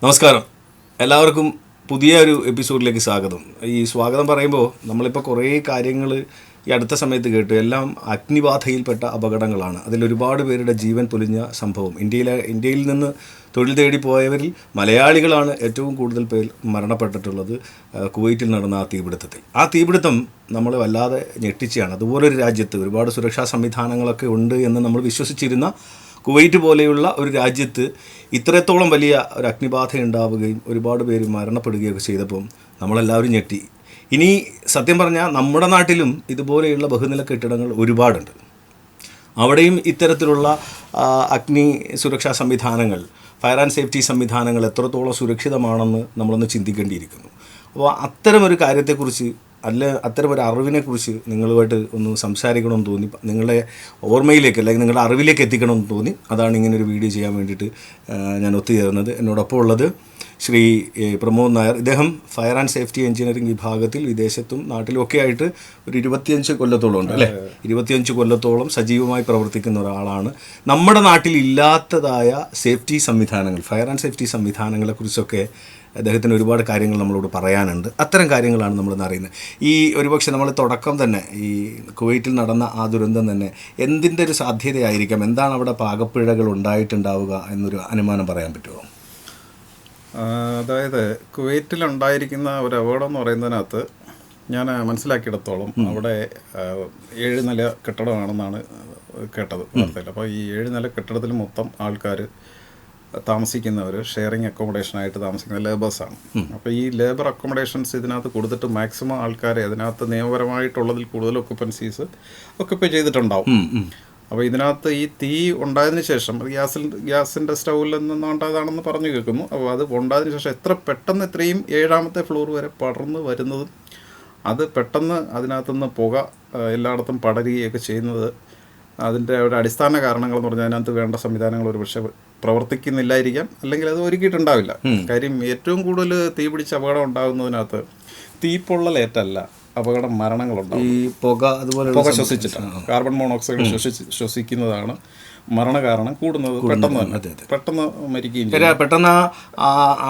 നമസ്കാരം, എല്ലാവർക്കും പുതിയ ഒരു എപ്പിസോഡിലേക്ക് സ്വാഗതം. ഈ സ്വാഗതം പറയുമ്പോൾ നമ്മളിപ്പോൾ കുറേ കാര്യങ്ങൾ ഈ അടുത്ത സമയത്ത് കേട്ടു. എല്ലാം അഗ്നിബാധയിൽപ്പെട്ട അപകടങ്ങളാണ്. അതിലൊരുപാട് പേരുടെ ജീവൻ പൊലിഞ്ഞ സംഭവം. ഇന്ത്യയിൽ നിന്ന് തൊഴിൽ തേടി പോയവരിൽ മലയാളികളാണ് ഏറ്റവും കൂടുതൽ പേർ മരണപ്പെട്ടിട്ടുള്ളത് കുവൈറ്റിൽ നടന്ന ആ തീപിടുത്തത്തിൽ. ആ തീപിടുത്തം നമ്മളെ വല്ലാതെ ഞെട്ടിച്ചാണ്. അതുപോലൊരു രാജ്യത്ത് ഒരുപാട് സുരക്ഷാ സംവിധാനങ്ങളൊക്കെ ഉണ്ട് എന്ന് നമ്മൾ വിശ്വസിച്ചിരുന്ന കുവൈറ്റ് പോലെയുള്ള ഒരു രാജ്യത്ത് ഇത്രത്തോളം വലിയ ഒരു അഗ്നിബാധ ഉണ്ടാവുകയും ഒരുപാട് പേര് മരണപ്പെടുകയൊക്കെ ചെയ്തപ്പം നമ്മളെല്ലാവരും ഞെട്ടി. ഇനി സത്യം പറഞ്ഞാൽ നമ്മുടെ നാട്ടിലും ഇതുപോലെയുള്ള ബഹുനില കെട്ടിടങ്ങൾ ഒരുപാടുണ്ട്. അവിടെയും ഇത്തരത്തിലുള്ള അഗ്നി സുരക്ഷാ സംവിധാനങ്ങൾ, ഫയർ ആൻഡ് സേഫ്റ്റി സംവിധാനങ്ങൾ എത്രത്തോളം സുരക്ഷിതമാണെന്ന് നമ്മളൊന്ന് ചിന്തിക്കേണ്ടിയിരിക്കുന്നു. അപ്പോൾ അത്തരമൊരു കാര്യത്തെക്കുറിച്ച് അത്തരമൊരു അറിവിനെക്കുറിച്ച് നിങ്ങളുമായിട്ട് ഒന്ന് സംസാരിക്കണമെന്ന് തോന്നി, നിങ്ങളുടെ ഓർമ്മയിലേക്ക് അല്ലെങ്കിൽ നിങ്ങളുടെ അറിവിലേക്ക് എത്തിക്കണമെന്ന് തോന്നി. അതാണ് ഇങ്ങനൊരു വീഡിയോ ചെയ്യാൻ വേണ്ടിയിട്ട് ഞാൻ ഒത്തുചേർന്നത്. എന്നോടൊപ്പം ഉള്ളത് ശ്രീ പ്രമോദ് നായർ. ഇദ്ദേഹം ഫയർ ആൻഡ് സേഫ്റ്റി എഞ്ചിനീയറിംഗ് വിഭാഗത്തിൽ വിദേശത്തും നാട്ടിലും ഒക്കെ ആയിട്ട് ഒരു 25 കൊല്ലത്തോളം ഉണ്ട് അല്ലേ? 25 കൊല്ലത്തോളം സജീവമായി പ്രവർത്തിക്കുന്ന ഒരാളാണ്. നമ്മുടെ നാട്ടിൽ ഇല്ലാത്തതായ സേഫ്റ്റി സംവിധാനങ്ങൾ, ഫയർ ആൻഡ് സേഫ്റ്റി സംവിധാനങ്ങളെക്കുറിച്ചൊക്കെ അദ്ദേഹത്തിന് ഒരുപാട് കാര്യങ്ങൾ നമ്മളോട് പറയാനുണ്ട്. അത്തരം കാര്യങ്ങളാണ് നമ്മളിന്ന് അറിയുന്നത്. ഈ ഒരുപക്ഷെ നമ്മൾ തുടക്കം തന്നെ ഈ കുവൈറ്റിൽ നടന്ന ആ ദുരന്തം തന്നെ എന്തിൻ്റെ ഒരു സാധ്യതയായിരിക്കാം, എന്താണ് അവിടെ പാകപ്പിഴകൾ ഉണ്ടായിട്ടുണ്ടാവുക എന്നൊരു അനുമാനം പറയാൻ പറ്റുമോ? അതായത് കുവൈറ്റിലുണ്ടായിരിക്കുന്ന ഒരു അപകടം എന്ന് പറയുന്നതിനകത്ത് ഞാൻ മനസ്സിലാക്കിയിടത്തോളം അവിടെ 7 നില കെട്ടിടമാണെന്നാണ് കേട്ടത് വാർത്തയിൽ. അപ്പോൾ ഈ 7 നില കെട്ടിടത്തിൽ മൊത്തം ആൾക്കാർ താമസിക്കുന്നവർ ഷെയറിങ് അക്കോമഡേഷനായിട്ട് താമസിക്കുന്ന ലേബേഴ്സാണ്. അപ്പോൾ ഈ ലേബർ അക്കോമഡേഷൻസ് ഇതിനകത്ത് കൊടുത്തിട്ട് മാക്സിമം ആൾക്കാരെ അതിനകത്ത് നിയമപരമായിട്ടുള്ളതിൽ കൂടുതൽ ഒക്കുപ്പൻസീസ് ഒക്കുപ്പൈ ചെയ്തിട്ടുണ്ടാവും. അപ്പോൾ ഇതിനകത്ത് ഈ തീ ഉണ്ടായതിനു ശേഷം ഗ്യാസിൻ്റെ സ്റ്റൗവിൽ നിന്നുണ്ടായതാണെന്ന് പറഞ്ഞു കേൾക്കുന്നു. അപ്പോൾ അത് ഉണ്ടായതിനു ശേഷം എത്ര പെട്ടെന്ന് ഇത്രയും 7ാമത്തെ ഫ്ലോർ വരെ പടർന്ന് വരുന്നതും അത് പെട്ടെന്ന് അതിനകത്തുനിന്ന് പുക എല്ലായിടത്തും പടരുകയൊക്കെ ചെയ്യുന്നത് അതിൻ്റെ ഒരു അടിസ്ഥാന കാരണങ്ങളെന്ന് പറഞ്ഞാൽ അതിനകത്ത് വേണ്ട സംവിധാനങ്ങൾ ഒരു പക്ഷേ പ്രവർത്തിക്കുന്നില്ലായിരിക്കാം, അല്ലെങ്കിൽ അത് ഒരുക്കിയിട്ടുണ്ടാവില്ല. കാര്യം ഏറ്റവും കൂടുതൽ തീ പിടിച്ച് അപകടം ഉണ്ടാകുന്നതിനകത്ത് തീപ്പൊള്ളലേറ്റല്ല അപകടം മരണങ്ങളുണ്ടാവും. ഈ പുക ശ്വസിച്ചിട്ടാണ്, കാർബൺ മോണോക്സൈഡ് ശ്വസിക്കുന്നതാണ് മരണകാരണം കൂടുന്നത്. പെട്ടെന്ന് മരിക്കുകയും പെട്ടെന്ന്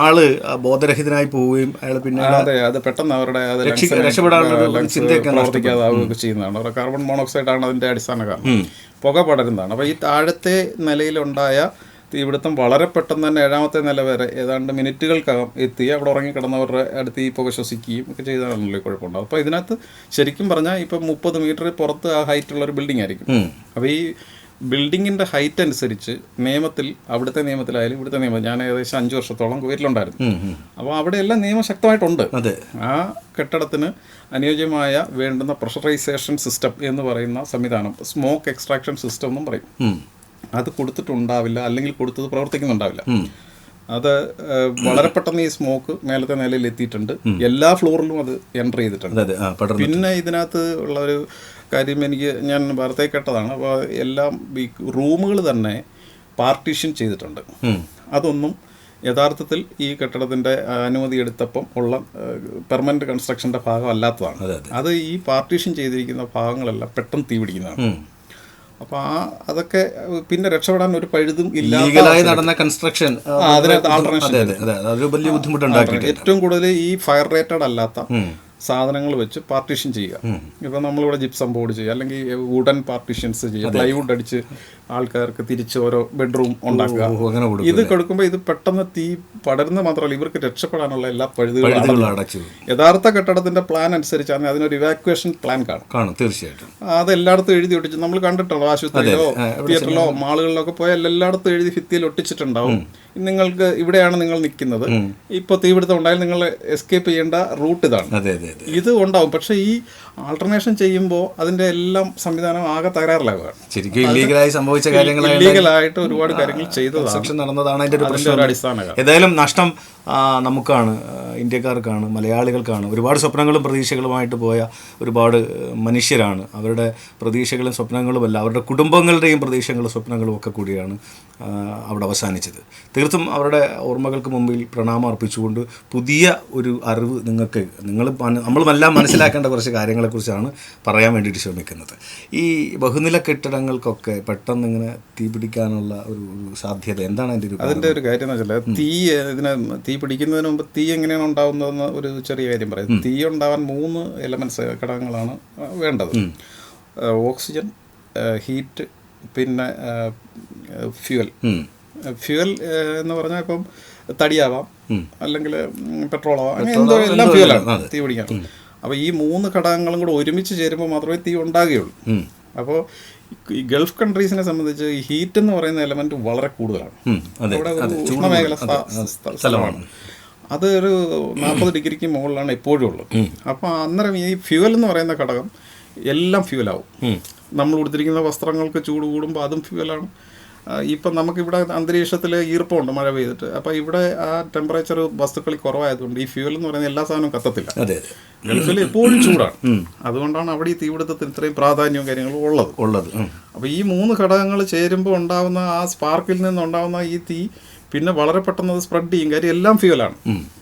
ആള് ബോധരഹിതനായി പോവുകയും അയാൾ പിന്നെ അത് പെട്ടെന്ന് അവരുടെ പ്രവർത്തിക്കാതാവുകയൊക്കെ ചെയ്യുന്നതാണ്. അവരുടെ കാർബൺ മോണോക്സൈഡാണ് അതിൻ്റെ അടിസ്ഥാന കാരണം. പുക പടരുന്നതാണ്. അപ്പോൾ ഈ താഴത്തെ നിലയിലുണ്ടായ തീപിടുത്തം വളരെ പെട്ടെന്ന് തന്നെ 7ാമത്തെ നില വരെ ഏതാണ്ട് മിനിറ്റുകൾക്കകം എത്തി അവിടെ ഉറങ്ങിക്കിടന്നവരുടെ അടുത്ത് ഈ പുക ശ്വസിക്കുകയും ഒക്കെ ചെയ്താണല്ലോ കുഴപ്പമുണ്ടാകും. അപ്പോൾ ഇതിനകത്ത് ശരിക്കും പറഞ്ഞാൽ ഇപ്പം 30 മീറ്റർ പുറത്ത് ആ ഹൈറ്റുള്ളൊരു ബിൽഡിംഗ് ആയിരിക്കും. അപ്പോൾ ഈ ബിൽഡിങ്ങിൻ്റെ ഹൈറ്റ് അനുസരിച്ച് നിയമത്തിൽ, അവിടുത്തെ നിയമത്തിലായാലും ഇവിടുത്തെ നിയമം, ഞാൻ ഏകദേശം 5 വർഷത്തോളം കുവൈറ്റിലുണ്ടായിരുന്നു. അപ്പോൾ അവിടെ എല്ലാം നിയമം ശക്തമായിട്ടുണ്ട്. ആ കെട്ടിടത്തിന് അനുയോജ്യമായ വേണ്ടുന്ന പ്രഷറൈസേഷൻ സിസ്റ്റം എന്ന് പറയുന്ന സംവിധാനം, സ്മോക്ക് എക്സ്ട്രാക്ഷൻ സിസ്റ്റം എന്നും പറയും, അത് കൊടുത്തിട്ടുണ്ടാവില്ല, അല്ലെങ്കിൽ കൊടുത്തത് പ്രവർത്തിക്കുന്നുണ്ടാവില്ല. അത് വളരെ പെട്ടെന്ന് ഈ സ്മോക്ക് മേലത്തെ നിലയിൽ എത്തിയിട്ടുണ്ട്. എല്ലാ ഫ്ലോറിലും അത് എൻ്റർ ചെയ്തിട്ടുണ്ട്. പിന്നെ ഇതിനകത്ത് ഉള്ള ഒരു കാര്യം ഞാൻ വാർത്തയിൽ കേട്ടതാണ്. അപ്പോൾ എല്ലാം ഈ റൂമുകൾ തന്നെ പാർട്ടീഷൻ ചെയ്തിട്ടുണ്ട്. അതൊന്നും യഥാർത്ഥത്തിൽ ഈ കെട്ടിടത്തിൻ്റെ അനുമതി എടുത്തപ്പം ഉള്ള പെർമനൻറ്റ് കൺസ്ട്രക്ഷൻ്റെ ഭാഗം അല്ലാത്തതാണ്. അത് ഈ പാർട്ടീഷൻ ചെയ്തിരിക്കുന്ന ഭാഗങ്ങളെല്ലാം പെട്ടെന്ന് തീ പിടിക്കുന്നതാണ്. അപ്പോൾ അതൊക്കെ പിന്നെ രക്ഷപ്പെടാൻ ഒരു പഴുതും ഇല്ലാതെ നടന്ന കൺസ്ട്രക്ഷൻ അതിനകത്ത് ആൾട്ടർനേഷൻ വലിയ ബുദ്ധിമുട്ടുണ്ടാക്കി. ഏറ്റവും കൂടുതൽ ഈ ഫയർ റേറ്റഡ് അല്ലാത്ത സാധനങ്ങൾ വെച്ച് പാർട്ടീഷൻ ചെയ്യുക. ഇപ്പം നമ്മളിവിടെ ജിപ്സം ബോർഡ് ചെയ്യുക, അല്ലെങ്കിൽ വുഡൻ പാർട്ടീഷൻസ് ചെയ്യുക, പ്ലൈവുഡ് അടിച്ച് ആൾക്കാർക്ക് തിരിച്ച് ഓരോ ബെഡ്റൂം ഉണ്ടാക്കുക. ഇത് കൊടുക്കുമ്പോൾ ഇത് പെട്ടെന്ന് തീ പടരുന്ന മാത്രമല്ല, ഇവർക്ക് രക്ഷപ്പെടാനുള്ള എല്ലാ പഴുതുകളും അടച്ചു. യഥാർത്ഥ കെട്ടിടത്തിന്റെ പ്ലാൻ അനുസരിച്ചാണ് അതിനൊരു ഇവാക്വേഷൻ പ്ലാൻ കാണും. തീർച്ചയായിട്ടും അത് എല്ലായിടത്തും എഴുതി ഒട്ടിച്ച് നമ്മൾ കണ്ടിട്ടുള്ളൂ. ആശുപത്രിയിലോ തിയേറ്ററിലോ മാളുകളിലോ ഒക്കെ പോയാൽ എല്ലായിടത്തും എഴുതി ഭിത്തിയിൽ ഒട്ടിച്ചിട്ടുണ്ടാവും. നിങ്ങൾക്ക് ഇവിടെയാണ് നിങ്ങൾ നിൽക്കുന്നത്, ഇപ്പോൾ തീപിടുത്തം ഉണ്ടായാൽ നിങ്ങൾ എസ്കേപ്പ് ചെയ്യേണ്ട റൂട്ട് ഇതാണ്. ഇത് ഉണ്ടാവും. പക്ഷെ ഈ ആൾട്ടർനേഷൻ ചെയ്യുമ്പോൾ അതിന്റെ എല്ലാം സംവിധാനം ആകെ തകരാറിലാവുകയാണ്. ശരിക്കും ഇല്ലീഗലായി സംഭവിച്ച കാര്യങ്ങൾ, ഇല്ലീഗലായിട്ട് ഒരുപാട് കാര്യങ്ങൾ ചെയ്തതാണ്, നടന്നതാണ് അതിന്റെ ഒരു അടിസ്ഥാന. ഏതായാലും നഷ്ടം നമുക്കാണ്. ഇന്ത്യക്കാർക്കാണ്, മലയാളികൾക്കാണ്. ഒരുപാട് സ്വപ്നങ്ങളും പ്രതീക്ഷകളുമായിട്ട് പോയ ഒരുപാട് മനുഷ്യരാണ്. അവരുടെ പ്രതീക്ഷകളും സ്വപ്നങ്ങളുമല്ല, അവരുടെ കുടുംബങ്ങളുടെയും പ്രതീക്ഷകളും സ്വപ്നങ്ങളും ഒക്കെ കൂടിയാണ് അവിടെ അവസാനിച്ചത്. തീർത്തും അവരുടെ ഓർമ്മകൾക്ക് മുമ്പിൽ പ്രണാമം അർപ്പിച്ചുകൊണ്ട് പുതിയ ഒരു അറിവ് നമ്മളുമെല്ലാം മനസ്സിലാക്കേണ്ട കുറച്ച് കാര്യങ്ങളെക്കുറിച്ചാണ് പറയാൻ വേണ്ടിയിട്ട് ശ്രമിക്കുന്നത്. ഈ ബഹുനില കെട്ടിടങ്ങൾക്കൊക്കെ പെട്ടെന്ന് ഇങ്ങനെ തീ പിടിക്കാനുള്ള ഒരു സാധ്യത എന്താണ് അതിൻ്റെ ഒരു കാര്യം എന്ന് വെച്ചാൽ തീ പിടിക്കുന്നതിന് മുമ്പ് തീ എങ്ങനെയാണ് ഉണ്ടാകുന്നതെന്ന് ഒരു ചെറിയ കാര്യം പറയും. തീ ഉണ്ടാവാൻ 3 എലമെൻറ്റ്സ്, ഘടകങ്ങളാണ് വേണ്ടത്. ഓക്സിജൻ, ഹീറ്റ്, പിന്നെ ഫ്യൂവൽ. ഫ്യൂവൽ എന്ന് പറഞ്ഞാൽ ഇപ്പം തടിയാവാം, അല്ലെങ്കിൽ പെട്രോളാവാം, അങ്ങനെ എന്തോ എല്ലാം ഫ്യൂവലാണ് തീ പിടിക്കാൻ. അപ്പോൾ ഈ 3 ഘടകങ്ങളും കൂടെ ഒരുമിച്ച് ചേരുമ്പോൾ മാത്രമേ തീ ഉണ്ടാകുകയുള്ളൂ. അപ്പോൾ ഈ ഗൾഫ് കൺട്രീസിനെ സംബന്ധിച്ച് ഈ ഹീറ്റ് എന്ന് പറയുന്ന എലമെന്റ് വളരെ കൂടുതലാണ്. അവിടെ ഒരു ഉഷ്ണമേഖല സ്ഥലമാണ്. അത് ഒരു 40 ഡിഗ്രിക്ക് മുകളിലാണ് എപ്പോഴും ഉള്ളത്. അപ്പോൾ അന്നേരം ഈ ഫ്യൂവൽ എന്ന് പറയുന്ന ഘടകം എല്ലാം ഫ്യൂവലാവും. നമ്മൾ ഉടുത്തിരിക്കുന്ന വസ്ത്രങ്ങൾക്ക് ചൂട് കൂടുമ്പോൾ അതും ഫ്യൂവലാണ്. ഇപ്പം നമുക്കിവിടെ അന്തരീക്ഷത്തിൽ ഈർപ്പമുണ്ട് മഴ പെയ്തിട്ട്. അപ്പോൾ ഇവിടെ ആ ടെമ്പറേച്ചർ വസ്തുക്കളിൽ കുറവായതുകൊണ്ട് ഈ ഫ്യൂവൽ എന്ന് പറയുന്ന എല്ലാ സാധനവും കത്തത്തില്ല. ഗൾഫിൽ എപ്പോഴും ചൂടാണ്. അതുകൊണ്ടാണ് അവിടെ ഈ തീപിടുത്തത്തിന് ഇത്രയും പ്രാധാന്യവും കാര്യങ്ങളും ഉള്ളത്. അപ്പോൾ ഈ 3 ഘടകങ്ങൾ ചേരുമ്പോൾ ഉണ്ടാകുന്ന ആ സ്പാർക്കിൽ നിന്നുണ്ടാകുന്ന ഈ തീ പിന്നെ വളരെ പെട്ടെന്ന് അത് സ്പ്രെഡ് ചെയ്യും. കാര്യം എല്ലാം ഫ്യൂവലാണ്.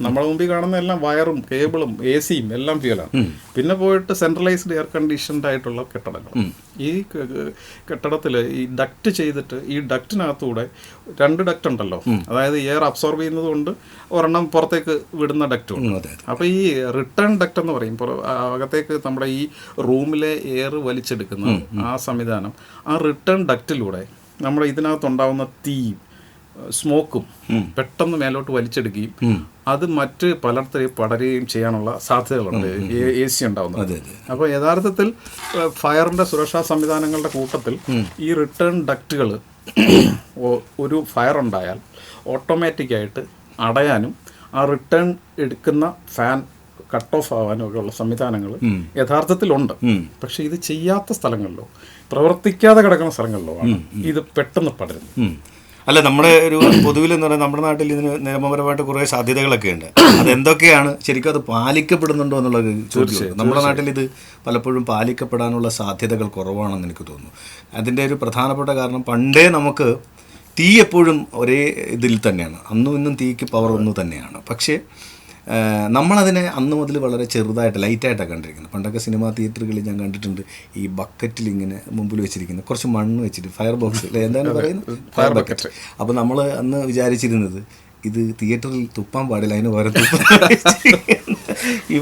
നമ്മുടെ മുമ്പിൽ കാണുന്ന എല്ലാം വയറും കേബിളും AC-യും എല്ലാം ഫ്യൂവലാണ്. പിന്നെ പോയിട്ട് സെൻട്രലൈസ്ഡ് എയർ കണ്ടീഷൻഡ് ആയിട്ടുള്ള കെട്ടിടങ്ങൾ. ഈ കെട്ടിടത്തിൽ ഈ ഡക്റ്റ് ചെയ്തിട്ട് ഈ ഡക്റ്റിനകത്തൂടെ 2 ഡക്റ്റ് ഉണ്ടല്ലോ, അതായത് എയർ അബ്സോർബ് ചെയ്യുന്നതുകൊണ്ട് ഒരെണ്ണം പുറത്തേക്ക് വിടുന്ന ഡക്റ്റും ഉണ്ട്. അപ്പോൾ ഈ റിട്ടേൺ ഡക്റ്റ് എന്ന് പറയും, അകത്തേക്ക് നമ്മുടെ ഈ റൂമിലെ എയർ വലിച്ചെടുക്കുന്ന ആ സംവിധാനം. ആ റിട്ടേൺ ഡക്റ്റിലൂടെ നമ്മുടെ ഇതിനകത്തുണ്ടാവുന്ന തീയും സ്മോക്കും പെട്ടെന്ന് മേലോട്ട് വലിച്ചെടുക്കുകയും അത് മറ്റ് പലർക്കും പടരുകയും ചെയ്യാനുള്ള സാധ്യതകളുണ്ട് AC ഉണ്ടാവുന്നത്. അപ്പോൾ യഥാർത്ഥത്തിൽ ഫയറിൻ്റെ സുരക്ഷാ സംവിധാനങ്ങളുടെ കൂട്ടത്തിൽ ഈ റിട്ടേൺ ഡക്റ്റുകൾ ഒരു ഫയർ ഉണ്ടായാൽ ഓട്ടോമാറ്റിക്കായിട്ട് അടയാനും ആ റിട്ടേൺ എടുക്കുന്ന ഫാൻ കട്ട് ഓഫ് ആവാനും ഒക്കെ ഉള്ള സംവിധാനങ്ങൾ യഥാർത്ഥത്തിലുണ്ട്. പക്ഷെ ഇത് ചെയ്യാത്ത സ്ഥലങ്ങളിലോ പ്രവർത്തിക്കാതെ കിടക്കുന്ന സ്ഥലങ്ങളിലോ ആണ് ഇത് പെട്ടെന്ന് പടരുന്നത്. അല്ല, നമ്മുടെ ഒരു പൊതുവിൽ എന്ന് പറയുന്നത് നമ്മുടെ നാട്ടിൽ ഇതിന് നിയമപരമായിട്ട് കുറേ സാധ്യതകളൊക്കെ ഉണ്ട്. അതെന്തൊക്കെയാണ്, ശരിക്കും അത് പാലിക്കപ്പെടുന്നുണ്ടോ എന്നുള്ളത് ചോദിച്ചു. നമ്മുടെ നാട്ടിൽ ഇത് പലപ്പോഴും പാലിക്കപ്പെടാനുള്ള സാധ്യതകൾ കുറവാണെന്ന് എനിക്ക് തോന്നുന്നു. അതിൻ്റെ ഒരു പ്രധാനപ്പെട്ട കാരണം, പണ്ടേ നമുക്ക് തീ എപ്പോഴും ഒരേ ഇതിൽ തന്നെയാണ്, അന്നും ഇന്നും തീക്ക് പവർ ഒന്ന് തന്നെയാണ്. പക്ഷേ നമ്മളതിനെ അന്ന് മുതൽ വളരെ ചെറുതായിട്ട് ലൈറ്റായിട്ടാണ് കണ്ടിരിക്കുന്നത്. പണ്ടൊക്കെ സിനിമാ തിയേറ്ററുകളിൽ ഞാൻ കണ്ടിട്ടുണ്ട് ഈ ബക്കറ്റിൽ ഇങ്ങനെ മുമ്പിൽ വെച്ചിരിക്കുന്നത്, കുറച്ച് മണ്ണ് വെച്ചിട്ട്, ഫയർ ബോക്സ് അല്ലേ എന്താണ് പറയുന്നത്, ഫയർ ബക്കറ്റ്. അപ്പോൾ നമ്മൾ അന്ന് വിചാരിച്ചിരുന്നത് ഇത് തിയേറ്ററിൽ തുപ്പാൻ പാടില്ല, അതിന് പകരം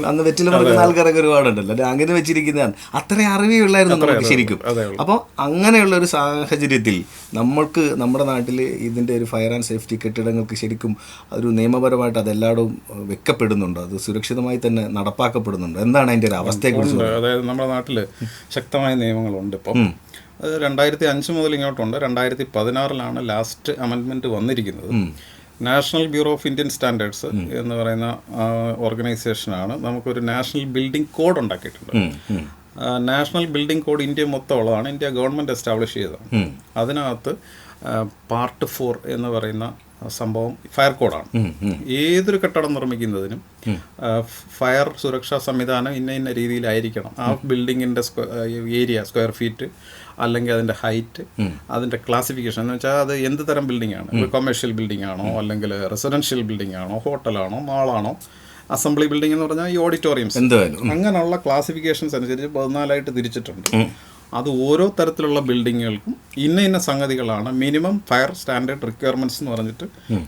അന്ന് വെറ്റിൽ മറിക്കുന്ന ആൾക്കാരൊക്കെ ഒരുപാടുണ്ടല്ലോ, അല്ലെ അങ്ങനെ വെച്ചിരിക്കുന്നതാണ്. അത്ര അറിവേ ഉള്ളായിരുന്നു നമുക്ക് ശരിക്കും. അപ്പോൾ അങ്ങനെയുള്ള ഒരു സാഹചര്യത്തിൽ നമ്മൾക്ക് നമ്മുടെ നാട്ടിൽ ഇതിൻ്റെ ഒരു ഫയർ ആൻഡ് സേഫ്റ്റി കെട്ടിടങ്ങൾക്ക് ശരിക്കും ഒരു നിയമപരമായിട്ട് അതെല്ലായിടവും വെക്കപ്പെടുന്നുണ്ട്, അത് സുരക്ഷിതമായി തന്നെ നടപ്പാക്കപ്പെടുന്നുണ്ട്. എന്താണ് അതിൻ്റെ ഒരു അവസ്ഥയെക്കുറിച്ച്? അതായത് നമ്മുടെ നാട്ടിൽ ശക്തമായ നിയമങ്ങളുണ്ട്. ഇപ്പം അത് 2005 മുതൽ ഇങ്ങോട്ടുണ്ട്. 2016 ലാസ്റ്റ് അമെൻഡ്മെൻറ്റ് വന്നിരിക്കുന്നത്. National bureau of Indian standards എന്ന് പറയുന്ന ഓർഗനൈസേഷനാണ് നമുക്കൊരു നാഷണൽ ബിൽഡിംഗ് കോഡ് ഉണ്ടാക്കിയിട്ടുണ്ട്. നാഷണൽ ബിൽഡിംഗ് കോഡ് ഇന്ത്യ മൊത്തം ഉള്ളതാണ്, ഇന്ത്യ ഗവൺമെൻറ് എസ്റ്റാബ്ലിഷ് ചെയ്തതാണ്. അതിനകത്ത് പാർട്ട് 4 എന്ന് പറയുന്ന സംഭവം ഫയർ കോഡാണ്. ഏതൊരു കെട്ടിടം നിർമ്മിക്കുന്നതിനും ഫയർ സുരക്ഷാ സംവിധാനം ഇന്ന രീതിയിലായിരിക്കണം. ആ ബിൽഡിങ്ങിൻ്റെ ഏരിയ, സ്ക്വയർ ഫീറ്റ്, അല്ലെങ്കിൽ അതിൻ്റെ ഹൈറ്റ്, അതിൻ്റെ ക്ലാസിഫിക്കേഷൻ എന്ന് വെച്ചാൽ അത് എന്ത് തരം ബിൽഡിംഗ് ആണ്, കൊമേഴ്ഷ്യൽ ബിൽഡിംഗ് ആണോ, അല്ലെങ്കിൽ റെസിഡൻഷ്യൽ ബിൽഡിംഗ് ആണോ, ഹോട്ടലാണോ, മാളാണോ, അസംബ്ലി ബിൽഡിംഗ് എന്ന് പറഞ്ഞാൽ ഈ ഓഡിറ്റോറിയംസ്, അങ്ങനെയുള്ള ക്ലാസിഫിക്കേഷൻസ് അനുസരിച്ച് 14 തിരിച്ചിട്ടുണ്ട്. അത് ഓരോ തരത്തിലുള്ള ബിൽഡിങ്ങുകൾക്കും ഇന്ന സംഗതികളാണ് മിനിമം ഫയർ സ്റ്റാൻഡേർഡ് റിക്വയർമെൻറ്റ്സ് എന്ന് പറഞ്ഞിട്ട്